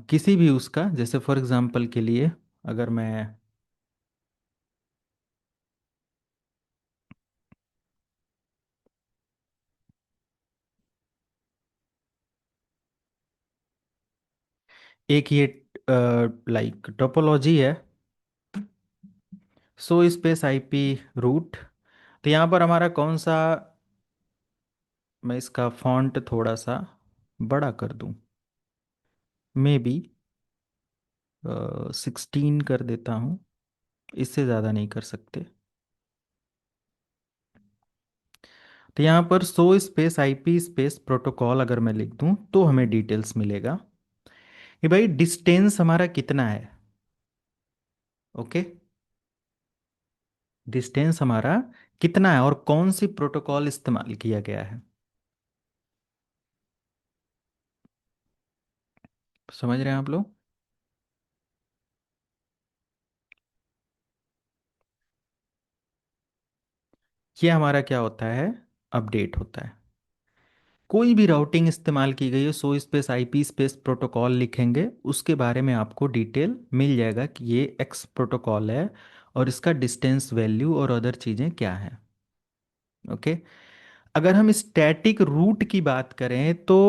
किसी भी उसका, जैसे फॉर एग्जांपल के लिए अगर मैं एक ये लाइक टोपोलॉजी है, सो स्पेस आईपी रूट, तो यहाँ पर हमारा कौन सा, मैं इसका फॉन्ट थोड़ा सा बड़ा कर दूं, मे बी 16 कर देता हूँ। इससे ज़्यादा नहीं कर सकते। तो यहाँ पर so space IP space protocol अगर मैं लिख दूँ तो हमें डिटेल्स मिलेगा कि भाई डिस्टेंस हमारा कितना है। ओके, डिस्टेंस हमारा कितना है और कौन सी प्रोटोकॉल इस्तेमाल किया गया है। समझ रहे हैं आप लोग? ये हमारा क्या होता है, अपडेट होता है। कोई भी राउटिंग इस्तेमाल की गई है, so space IP space protocol लिखेंगे, उसके बारे में आपको डिटेल मिल जाएगा कि ये एक्स प्रोटोकॉल है और इसका डिस्टेंस वैल्यू और अदर चीज़ें क्या हैं। ओके, अगर हम स्टैटिक रूट की बात करें तो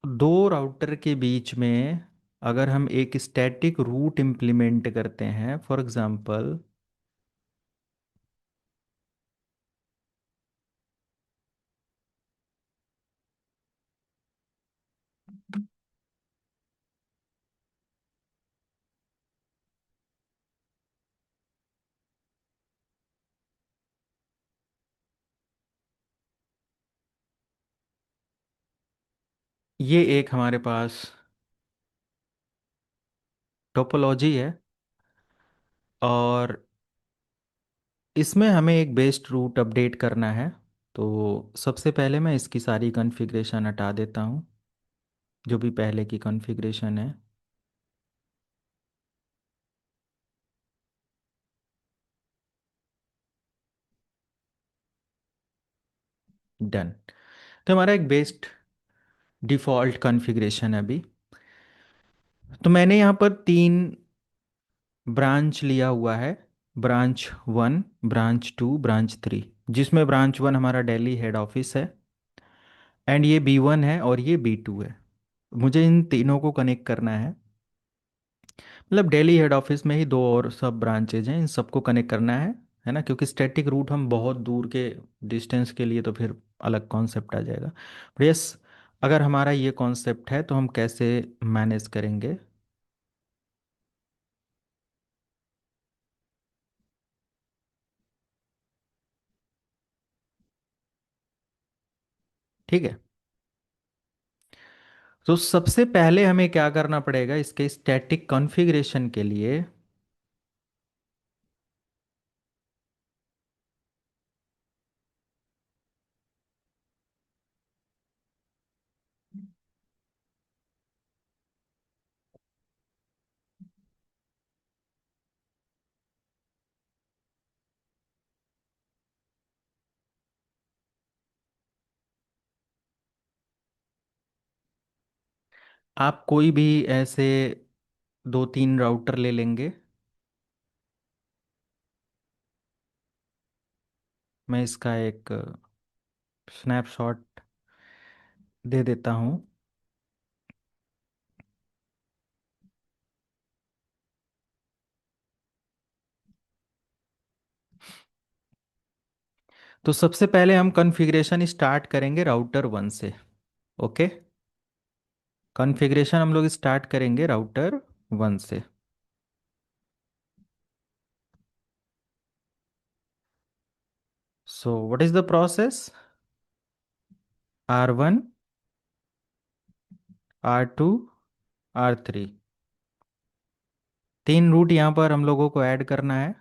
दो राउटर के बीच में अगर हम एक स्टैटिक रूट इम्प्लीमेंट करते हैं, फॉर एग्जांपल ये एक हमारे पास टोपोलॉजी है और इसमें हमें एक बेस्ड रूट अपडेट करना है। तो सबसे पहले मैं इसकी सारी कॉन्फ़िगरेशन हटा देता हूँ, जो भी पहले की कॉन्फ़िगरेशन है। डन। तो हमारा एक बेस्ड डिफ़ॉल्ट कॉन्फ़िगरेशन है अभी। तो मैंने यहाँ पर तीन ब्रांच लिया हुआ है, ब्रांच 1, ब्रांच 2, ब्रांच 3, जिसमें ब्रांच 1 हमारा दिल्ली हेड ऑफिस है एंड ये B1 है और ये B2 है। मुझे इन तीनों को कनेक्ट करना है, मतलब दिल्ली हेड ऑफिस में ही दो और सब ब्रांचेज हैं, इन सबको कनेक्ट करना है ना, क्योंकि स्टैटिक रूट हम बहुत दूर के डिस्टेंस के लिए तो फिर अलग कॉन्सेप्ट आ जाएगा। पर यस, अगर हमारा ये कॉन्सेप्ट है तो हम कैसे मैनेज करेंगे। ठीक है, तो सबसे पहले हमें क्या करना पड़ेगा इसके स्टैटिक कॉन्फ़िगरेशन के लिए। आप कोई भी ऐसे दो तीन राउटर ले लेंगे। मैं इसका एक स्नैपशॉट दे देता हूँ। तो सबसे पहले हम कॉन्फ़िगरेशन स्टार्ट करेंगे राउटर 1 से। ओके, कॉन्फ़िगरेशन हम लोग स्टार्ट करेंगे राउटर 1 से। So what is the process, R1, R2, R3, तीन रूट यहाँ पर हम लोगों को ऐड करना है।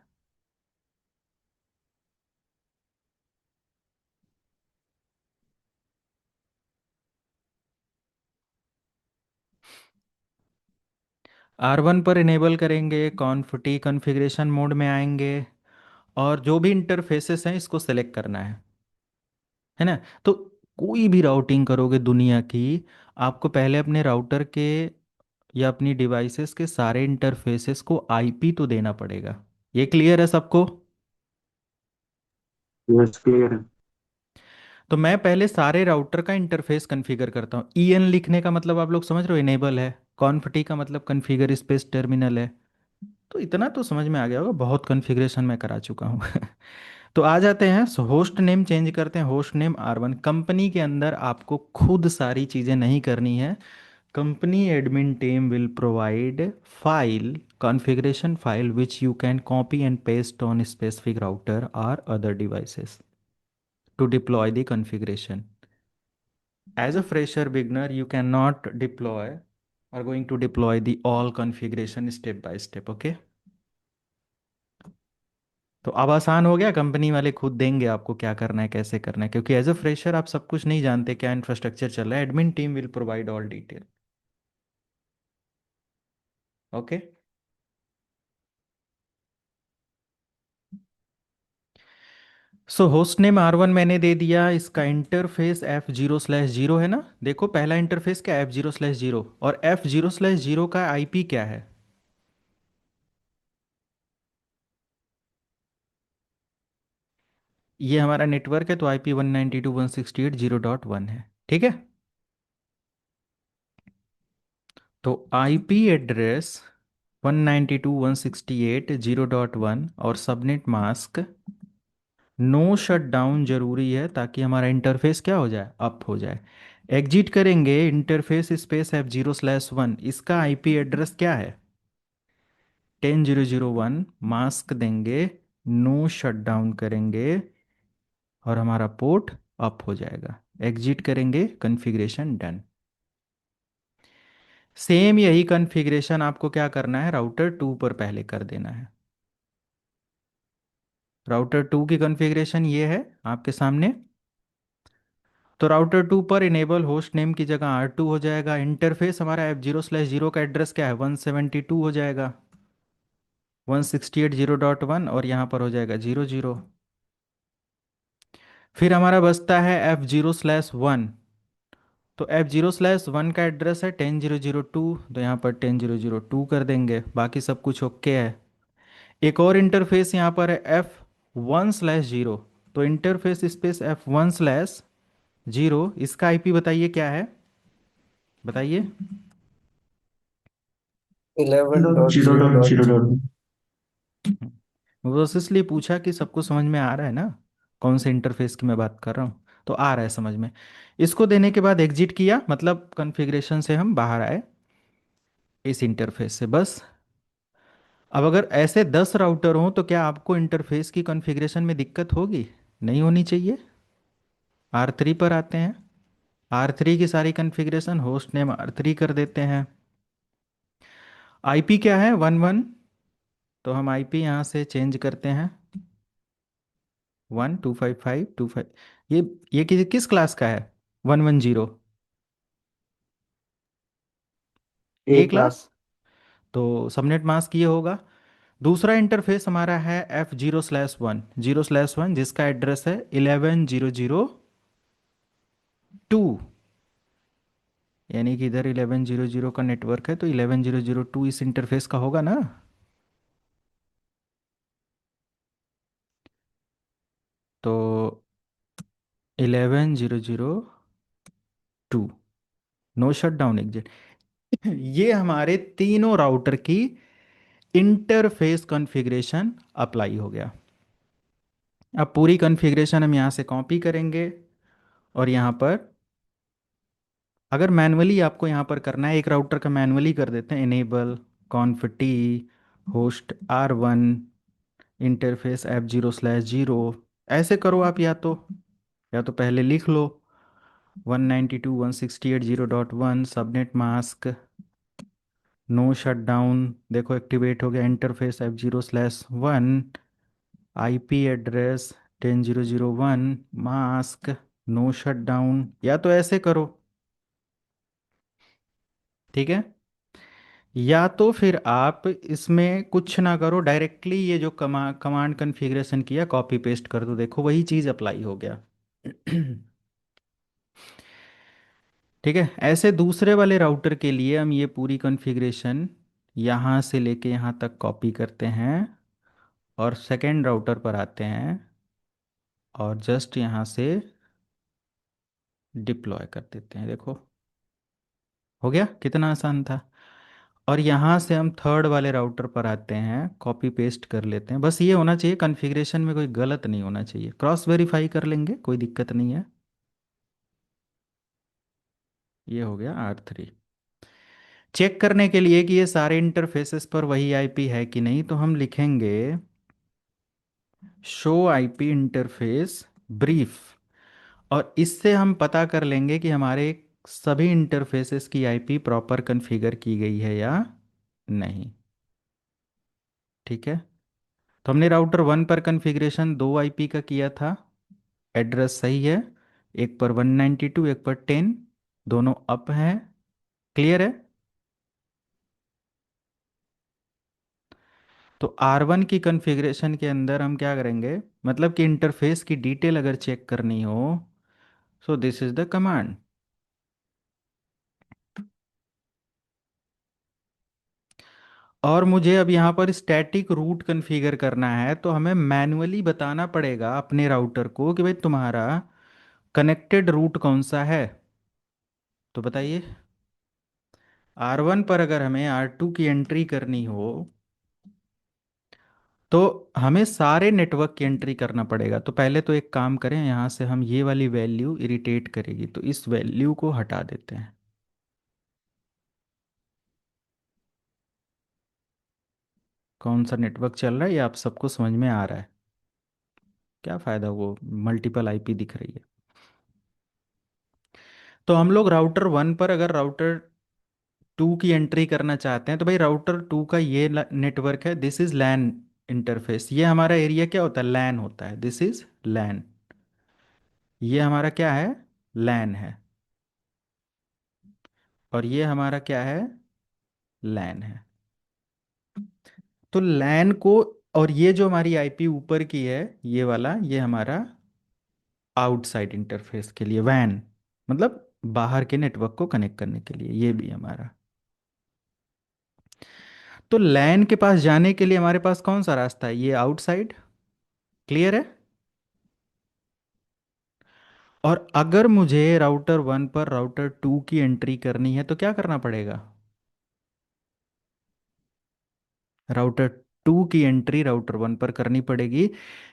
R1 पर इनेबल करेंगे, कॉन्फ़िटी कॉन्फ़िगरेशन मोड में आएंगे और जो भी इंटरफेसेस हैं इसको सेलेक्ट करना है ना। तो कोई भी राउटिंग करोगे दुनिया की, आपको पहले अपने राउटर के या अपनी डिवाइसेस के सारे इंटरफेसेस को आईपी तो देना पड़ेगा। ये क्लियर है सबको? यस, क्लियर है। तो मैं पहले सारे राउटर का इंटरफेस कॉन्फ़िगर करता हूँ। ईएन लिखने का मतलब आप लोग समझ रहे हो, इनेबल है। कॉन्फिटी का मतलब कॉन्फ़िगर स्पेस टर्मिनल है। तो इतना तो समझ में आ गया होगा, बहुत कॉन्फ़िगरेशन मैं करा चुका हूँ। तो आ जाते हैं, होस्ट नेम चेंज करते हैं, होस्ट नेम R1। कंपनी के अंदर आपको खुद सारी चीज़ें नहीं करनी है, company admin team will provide file configuration file which you can copy and paste on specific router or other devices to deploy the configuration. As a fresher beginner, you cannot deploy or going to deploy the all configuration step by step. Okay, तो अब आसान हो गया, company वाले खुद देंगे आपको क्या करना है कैसे करना है, क्योंकि एज अ फ्रेशर आप सब कुछ नहीं जानते क्या इंफ्रास्ट्रक्चर चल रहा है। Admin team will provide all detail. Okay, so host name R1 मैंने दे दिया, इसका इंटरफेस F0/0 है ना। देखो पहला इंटरफेस क्या F0/0, और F0/0 का IP क्या है? ये हमारा नेटवर्क है तो IP 192.168.0.1 है, ठीक है। तो IP एड्रेस 192.168.0.1 और subnet mask no shutdown जरूरी है ताकि हमारा इंटरफेस क्या हो जाए, अप हो जाए। एग्जिट करेंगे इंटरफेस स्पेस F0/1, इसका IP एड्रेस क्या है 10.0.0.1, मास्क देंगे, नो शट डाउन करेंगे और हमारा पोर्ट अप हो जाएगा। एग्जिट करेंगे, कॉन्फ़िगरेशन डन। सेम यही कॉन्फ़िगरेशन आपको क्या करना है, राउटर 2 पर पहले कर देना है। राउटर 2 की कॉन्फ़िगरेशन ये है आपके सामने। तो राउटर 2 पर इनेबल होस्ट नेम की जगह R2 हो जाएगा। इंटरफेस हमारा F0/0 का एड्रेस क्या है 172 हो जाएगा, 168.0.1 और यहाँ पर हो जाएगा 00। फिर हमारा बचता है F0/1, तो F0/1 का एड्रेस है 10.0.0.2, तो यहाँ पर 10.0.0.2 कर देंगे, बाकी सब कुछ ओके है। एक और इंटरफेस यहाँ पर है F1/0, तो इंटरफेस स्पेस F1/0, इसका IP बताइए क्या है, बताइए। 11.0.0. वो बस इसलिए पूछा कि सबको समझ में आ रहा है ना कौन से इंटरफेस की मैं बात कर रहा हूँ, तो आ रहा है समझ में। इसको देने के बाद एग्जिट किया, मतलब कॉन्फ़िगरेशन से हम बाहर आए इस इंटरफेस से, बस। अब अगर ऐसे 10 राउटर हों तो क्या आपको इंटरफेस की कॉन्फ़िगरेशन में दिक्कत होगी? नहीं होनी चाहिए। R3 पर आते हैं, R3 की सारी कॉन्फ़िगरेशन होस्ट नेम R3 कर देते हैं। IP क्या है 11, तो हम IP यहाँ से चेंज करते हैं 1.255.2.5। ये किस क्लास का है 110? ए ए क्लास। क्लास। तो सबनेट मास्क ये होगा। दूसरा इंटरफेस हमारा है F0/1 जिसका एड्रेस है 11.0.0.2, यानी कि इधर 11.0.0 का नेटवर्क है तो 11.0.0.2 इस इंटरफेस का होगा ना। तो 11.0.0.2, नो शट डाउन एग्जिट, ये हमारे तीनों राउटर की इंटरफेस कॉन्फ़िगरेशन अप्लाई हो गया। अब पूरी कॉन्फ़िगरेशन हम यहाँ से कॉपी करेंगे और यहाँ पर अगर मैनुअली आपको यहाँ पर करना है, एक राउटर का मैनुअली कर देते हैं, enable कॉन्फ host R1 interface F0/0, ऐसे करो आप, या तो पहले लिख लो 192.168.0.1 subnet mask no shutdown, देखो एक्टिवेट हो गया interface F0/1, IP address 10.0.0.1, mask no shutdown, या तो ऐसे करो, ठीक है। या तो फिर आप इसमें कुछ ना करो, डायरेक्टली ये जो कमांड कॉन्फ़िगरेशन किया कॉपी पेस्ट कर दो, देखो वही चीज़ अप्लाई हो गया। ठीक है, ऐसे दूसरे वाले राउटर के लिए हम ये पूरी कॉन्फ़िगरेशन यहाँ से लेके यहाँ तक कॉपी करते हैं और सेकेंड राउटर पर आते हैं और जस्ट यहाँ से डिप्लॉय कर देते हैं, देखो हो गया, कितना आसान था। और यहाँ से हम थर्ड वाले राउटर पर आते हैं, कॉपी पेस्ट कर लेते हैं, बस ये होना चाहिए कॉन्फ़िगरेशन में कोई गलत नहीं होना चाहिए, क्रॉस वेरीफाई कर लेंगे कोई दिक्कत नहीं है। ये हो गया R3। चेक करने के लिए कि ये सारे इंटरफेसेस पर वही आईपी है कि नहीं, तो हम लिखेंगे शो आईपी इंटरफेस ब्रीफ, और इससे हम पता कर लेंगे कि हमारे सभी इंटरफेसेस की आईपी प्रॉपर कॉन्फ़िगर की गई है या नहीं। ठीक है। तो हमने राउटर 1 पर कॉन्फ़िगरेशन दो आईपी का किया था, एड्रेस सही है, एक पर 192, एक पर 10, दोनों अप हैं। क्लियर है। तो R1 की कॉन्फ़िगरेशन के अंदर हम क्या करेंगे, मतलब कि इंटरफेस की डिटेल अगर चेक करनी हो, so this is the command. और मुझे अब यहाँ पर स्टैटिक रूट कॉन्फ़िगर करना है, तो हमें मैन्युअली बताना पड़ेगा अपने राउटर को कि भाई तुम्हारा कनेक्टेड रूट कौन सा है। तो बताइए, R1 पर अगर हमें R2 की एंट्री करनी हो, तो हमें सारे नेटवर्क की एंट्री करना पड़ेगा। तो पहले तो एक काम करें, यहाँ से हम ये वाली वैल्यू इरिटेट करेगी, तो इस वैल्यू को हटा देते हैं। कौन सा नेटवर्क चल रहा है ये आप सबको समझ में आ रहा है, क्या फ़ायदा वो मल्टीपल आईपी दिख रही है। तो हम लोग राउटर 1 पर अगर राउटर 2 की एंट्री करना चाहते हैं, तो भाई राउटर 2 का ये नेटवर्क है, दिस इज़ लैन इंटरफेस। ये हमारा एरिया क्या होता है, लैन होता है, दिस इज़ लैन। ये हमारा क्या है, लैन है। और ये हमारा क्या है, लैन है। तो लैन को, और ये जो हमारी आईपी ऊपर की है ये वाला, ये हमारा आउटसाइड इंटरफेस के लिए, वैन मतलब बाहर के नेटवर्क को कनेक्ट करने के लिए, ये भी हमारा। तो लैन के पास जाने के लिए हमारे पास कौन सा रास्ता है, ये आउटसाइड। क्लियर है। और अगर मुझे राउटर 1 पर राउटर 2 की एंट्री करनी है, तो क्या करना पड़ेगा, राउटर 2 की एंट्री राउटर 1 पर करनी पड़ेगी,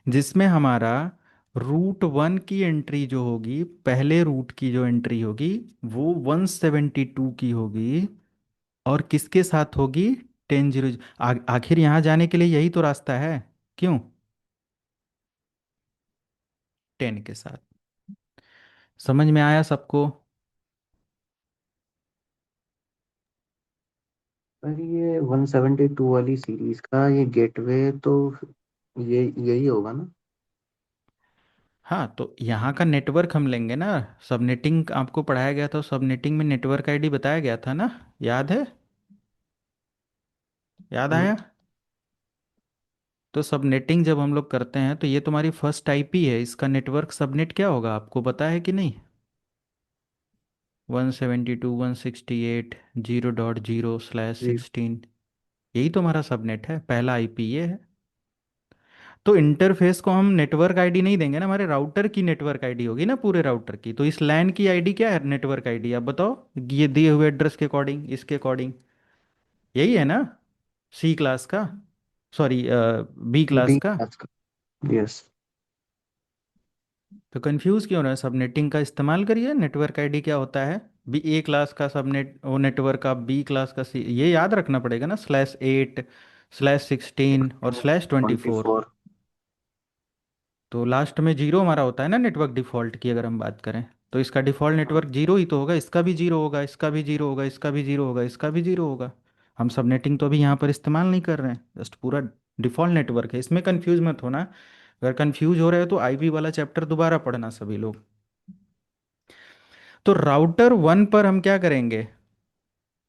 जिसमें हमारा रूट 1 की एंट्री जो होगी, पहले रूट की जो एंट्री होगी वो 172 की होगी, और किसके साथ होगी, 10 आखिर यहाँ जाने के लिए यही तो रास्ता है, क्यों, 10 के साथ। समझ में आया सबको। पर ये 172 वाली सीरीज का ये गेटवे तो ये यही होगा ना? हाँ, तो यहाँ का नेटवर्क हम लेंगे ना, सबनेटिंग आपको पढ़ाया गया था, सबनेटिंग में नेटवर्क आईडी बताया गया था ना, याद है, याद हम्म, आया। तो सबनेटिंग जब हम लोग करते हैं, तो ये तुम्हारी फर्स्ट आईपी है, इसका नेटवर्क सबनेट क्या होगा आपको पता है कि नहीं, 172.168.0.0 जी। 16, यही तो हमारा सबनेट है, पहला आईपी ये है। तो इंटरफेस को हम नेटवर्क आईडी नहीं देंगे ना, हमारे राउटर की नेटवर्क आईडी होगी ना, पूरे राउटर की। तो इस लैन की आईडी क्या है, नेटवर्क आईडी आप बताओ, ये दिए हुए एड्रेस के अकॉर्डिंग, इसके अकॉर्डिंग यही है ना, सी क्लास का, सॉरी बी क्लास बी का। क्लास का। यस। तो कंफ्यूज क्यों रहे हैं, सबनेटिंग का इस्तेमाल करिए, नेटवर्क आईडी क्या होता है, बी ए क्लास का सबनेट वो नेटवर्क का, बी क्लास का सी, ये याद रखना पड़ेगा ना, /8/16 और /24। 24। तो लास्ट में जीरो हमारा होता है ना नेटवर्क डिफ़ॉल्ट की, अगर हम बात करें, तो इसका डिफ़ॉल्ट नेटवर्क जीरो ही तो होगा, इसका भी जीरो होगा, इसका भी जीरो होगा, इसका भी जीरो होगा, इसका भी जीरो होगा। हम सबनेटिंग तो अभी यहाँ पर इस्तेमाल नहीं कर रहे हैं, जस्ट पूरा डिफ़ॉल्ट नेटवर्क है, इसमें कंफ्यूज मत होना। अगर कंफ्यूज हो रहे हो तो आईपी वाला चैप्टर दोबारा पढ़ना सभी लोग। तो राउटर 1 पर हम क्या करेंगे,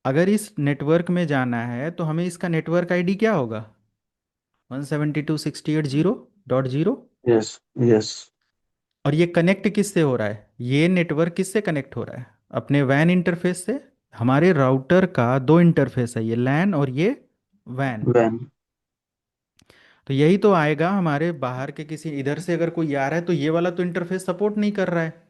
अगर इस नेटवर्क में जाना है तो हमें इसका नेटवर्क आईडी क्या होगा, 172.168.0.0। यस। यस। और ये कनेक्ट किससे हो रहा है, ये नेटवर्क किससे कनेक्ट हो रहा है, अपने वैन इंटरफेस से। हमारे राउटर का दो इंटरफेस है, ये लैन और ये वैन। वैन। तो यही तो आएगा हमारे बाहर के किसी इधर से अगर कोई आ रहा है, तो ये वाला तो इंटरफेस सपोर्ट नहीं कर रहा है।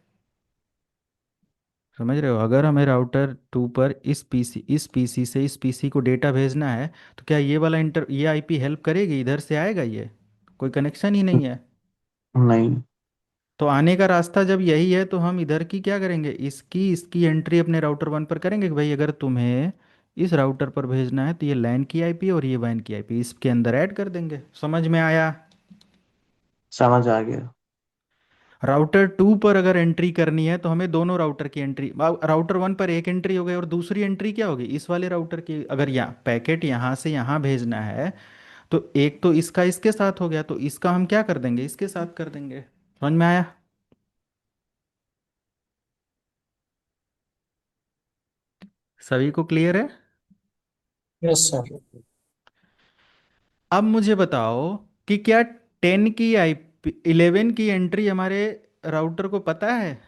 समझ रहे हो, अगर हमें राउटर 2 पर इस पीसी से इस पीसी को डेटा भेजना है, तो क्या ये वाला ये आईपी हेल्प करेगी, इधर से आएगा ये, कोई कनेक्शन ही नहीं है। नहीं। तो आने का रास्ता जब यही है, तो हम इधर की क्या करेंगे, इसकी इसकी एंट्री अपने राउटर 1 पर करेंगे कि भाई अगर तुम्हें इस राउटर पर भेजना है, तो ये लैन की आईपी और ये वैन की आईपी इसके अंदर ऐड कर देंगे। समझ में आया? समझ आ गया। राउटर टू पर अगर एंट्री करनी है तो हमें दोनों राउटर की एंट्री, राउटर वन पर एक एंट्री हो गई और दूसरी एंट्री क्या होगी, इस वाले राउटर की। अगर यहाँ पैकेट यहाँ से यहाँ भेजना है तो एक तो इसका इसके साथ हो गया, तो इसका हम क्या कर देंगे, इसके साथ कर देंगे। समझ में आया? सभी को क्लियर है? Yes sir. अब मुझे बताओ कि क्या 10 की आई 11 की एंट्री हमारे राउटर को पता है?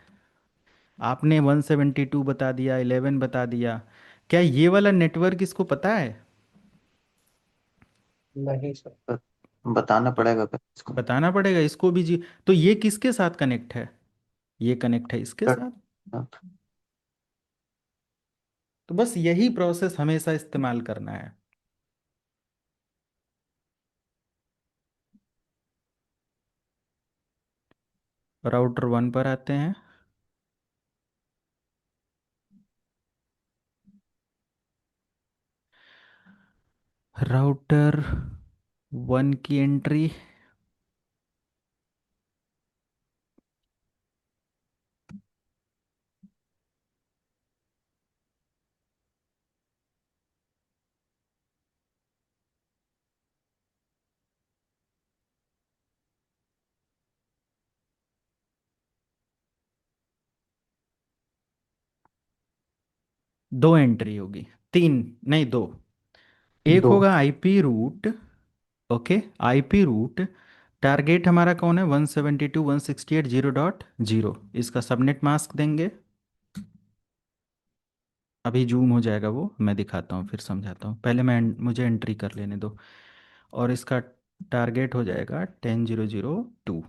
आपने 172 बता दिया, 11 बता दिया, क्या ये वाला नेटवर्क इसको पता है? नहीं सर। ब- बताना पड़ेगा पहले इसको। बताना पड़ेगा इसको भी जी। तो ये किसके साथ कनेक्ट है? ये कनेक्ट है इसके कट। साथ। तो बस यही प्रोसेस हमेशा इस्तेमाल करना है। राउटर वन पर आते हैं। राउटर वन की एंट्री, दो एंट्री होगी, तीन नहीं, दो। एक दो। होगा IP root. Okay, IP root. Target हमारा कौन है, 172.168.0.0। इसका सबनेट मास्क देंगे। अभी जूम हो जाएगा वो, मैं दिखाता हूँ फिर समझाता हूँ, पहले मुझे एंट्री कर लेने दो। और इसका टारगेट हो जाएगा 10.0.0.2।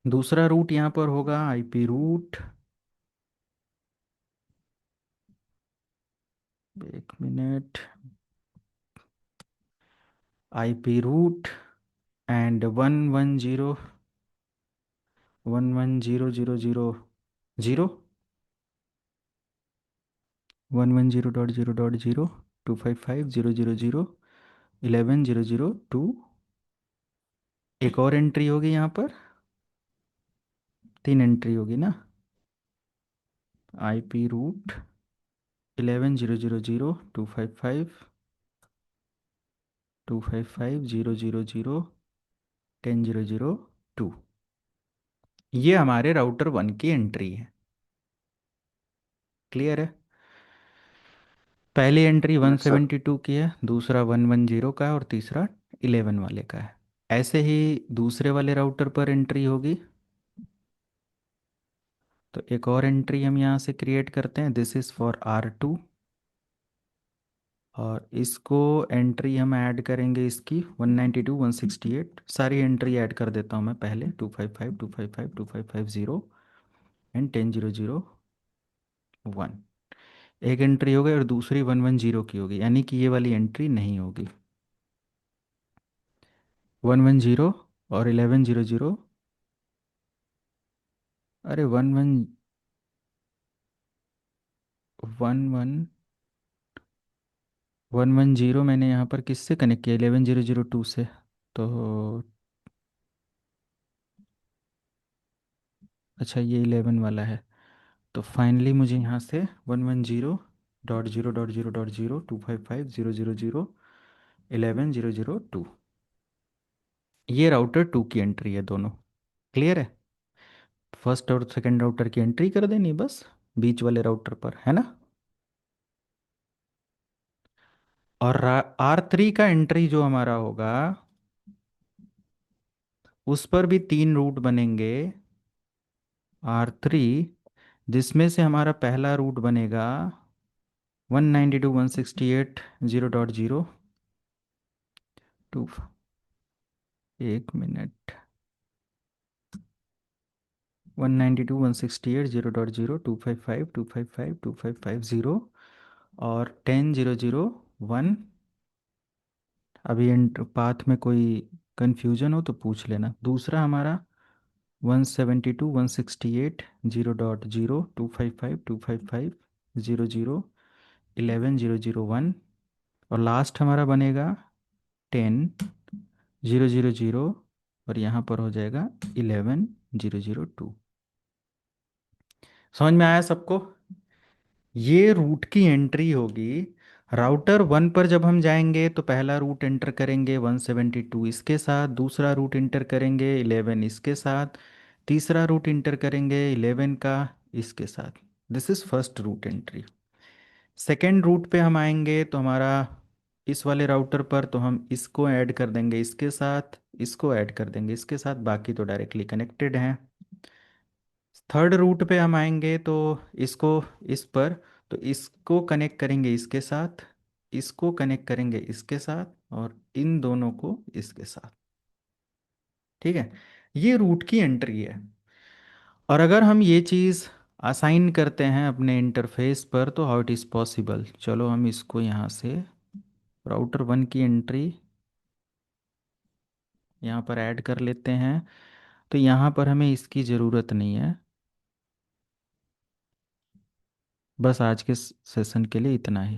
दूसरा रूट यहाँ पर होगा आईपी रूट, एक मिनट, आईपी रूट एंड 110.110.0.0, 110.0.0.0, 255.0.0.0, 11.0.0.2। एक और एंट्री होगी यहाँ पर, तीन एंट्री होगी ना। IP root 11.0.0.0, 255.0.0.0, 10.0.0.2। ये हमारे राउटर वन की एंट्री है। क्लियर है? पहली एंट्री यस सर। 172 की है, दूसरा 110 का है और तीसरा 11 वाले का है। ऐसे ही दूसरे वाले राउटर पर एंट्री होगी। तो एक और एंट्री हम यहाँ से क्रिएट करते हैं, दिस इज़ फॉर R2। और इसको एंट्री हम ऐड करेंगे इसकी 192.168। सारी एंट्री ऐड कर देता हूँ मैं पहले, 255, 255, 2550 एंड 10.0.0.1। एक एंट्री हो गई और दूसरी 110 की होगी, यानी कि ये वाली एंट्री नहीं होगी। 110 और 11.0.0, अरे 110 मैंने यहाँ पर किससे कनेक्ट किया, 11.0.0.2 से। तो अच्छा, ये 11 वाला है। तो फाइनली मुझे यहाँ से 110.0.0.0.0, 255.0.0.0, 11.0.0.2, ये राउटर टू की एंट्री है दोनों। क्लियर है? फर्स्ट और सेकंड राउटर की एंट्री कर देनी बस, बीच वाले राउटर पर, है ना। और R3 का एंट्री जो हमारा होगा, उस पर भी तीन रूट बनेंगे। R3, जिसमें से हमारा पहला रूट बनेगा 192.168.0.0, टू, एक मिनट, 192.168.0.0, 255, 255, 2550 और 10.0.0.1। अभी पाथ में कोई कंफ्यूजन हो तो पूछ लेना। दूसरा हमारा 172.168.0.0, 255, 255, 00, 11,001 और लास्ट हमारा बनेगा 10,000 और यहाँ पर हो जाएगा 11,002। समझ में आया सबको? ये रूट की एंट्री होगी। राउटर 1 पर जब हम जाएंगे तो पहला रूट एंटर करेंगे 172 इसके साथ, दूसरा रूट एंटर करेंगे 11 इसके साथ, तीसरा रूट एंटर करेंगे 11 का इसके साथ। This is first route entry. Second route पे हम आएंगे तो हमारा इस वाले राउटर पर तो हम इसको ऐड कर देंगे इसके साथ, इसको ऐड कर देंगे इसके साथ, बाकी तो डायरेक्टली कनेक्टेड हैं। थर्ड रूट पे हम आएंगे तो इसको इस पर, तो इसको कनेक्ट करेंगे इसके साथ, इसको कनेक्ट करेंगे इसके साथ और इन दोनों को इसके साथ। ठीक है, ये रूट की एंट्री है। और अगर हम ये चीज़ असाइन करते हैं अपने इंटरफेस पर तो हाउ इट इज़ पॉसिबल, चलो हम इसको यहाँ से राउटर 1 की एंट्री यहाँ पर ऐड कर लेते हैं। तो यहाँ पर हमें इसकी ज़रूरत नहीं है, बस आज के सेशन के लिए इतना ही।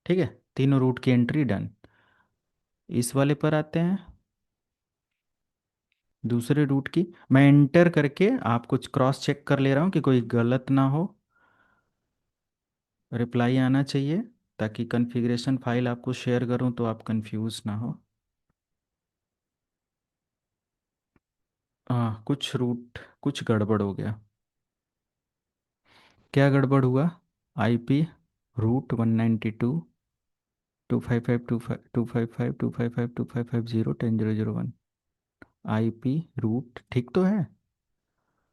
ठीक है, तीनों रूट की एंट्री डन। इस वाले पर आते हैं, दूसरे रूट की मैं एंटर करके आप कुछ क्रॉस चेक कर ले रहा हूँ कि कोई गलत ना हो। रिप्लाई आना चाहिए ताकि कॉन्फ़िगरेशन फाइल आपको शेयर करूँ तो आप कंफ्यूज ना हो। हाँ, कुछ रूट कुछ गड़बड़ हो गया। क्या गड़बड़ हुआ? आईपी रूट 192.255.255.255.255.255.0 आईपी रूट ठीक तो है?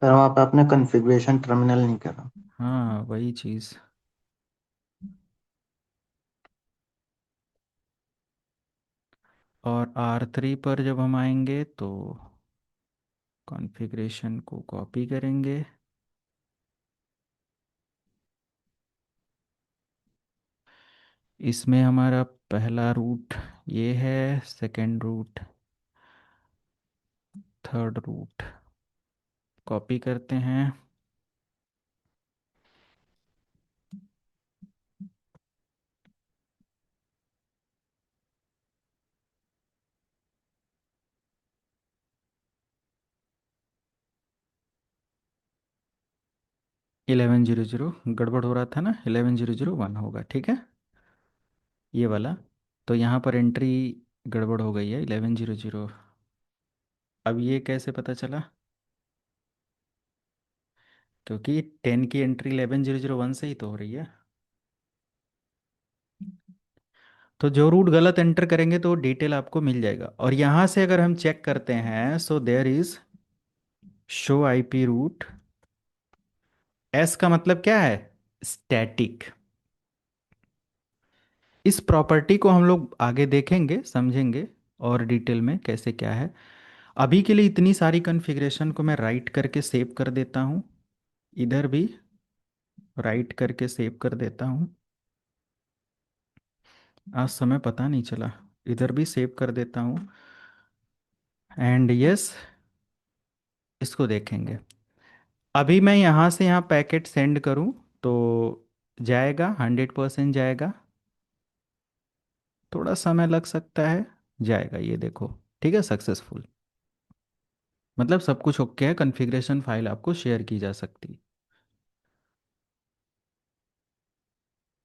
सर वहाँ पे आपने कॉन्फ़िगरेशन टर्मिनल नहीं करा। हाँ वही चीज़। और R3 पर जब हम आएंगे तो कॉन्फ़िगरेशन को कॉपी करेंगे, इसमें हमारा पहला रूट ये है, second route, third route copy करते हैं। इलेवन जीरो जीरो गड़बड़ हो रहा था ना, 11,001 होगा, ठीक है ये वाला। तो यहाँ पर एंट्री गड़बड़ हो गई है 11,000। अब ये कैसे पता चला? क्योंकि 10 की एंट्री 11,001 से ही तो हो रही है। तो जो रूट गलत एंटर करेंगे तो डिटेल आपको मिल जाएगा। और यहाँ से अगर हम चेक करते हैं so there is show IP route. S का मतलब क्या है? स्टैटिक। इस प्रॉपर्टी को हम लोग आगे देखेंगे, समझेंगे और डिटेल में कैसे क्या है। अभी के लिए इतनी सारी कॉन्फ़िगरेशन को मैं राइट करके सेव कर देता हूँ, इधर भी राइट करके सेव कर देता हूँ। आज समय पता नहीं चला, इधर भी सेव कर देता हूँ। एंड यस, इसको देखेंगे। अभी मैं यहाँ से यहाँ पैकेट सेंड करूँ तो जाएगा, 100% जाएगा। थोड़ा समय लग सकता है, जाएगा ये देखो। ठीक है, सक्सेसफुल। मतलब सब कुछ ओके है, कॉन्फ़िगरेशन फाइल आपको शेयर की जा सकती है।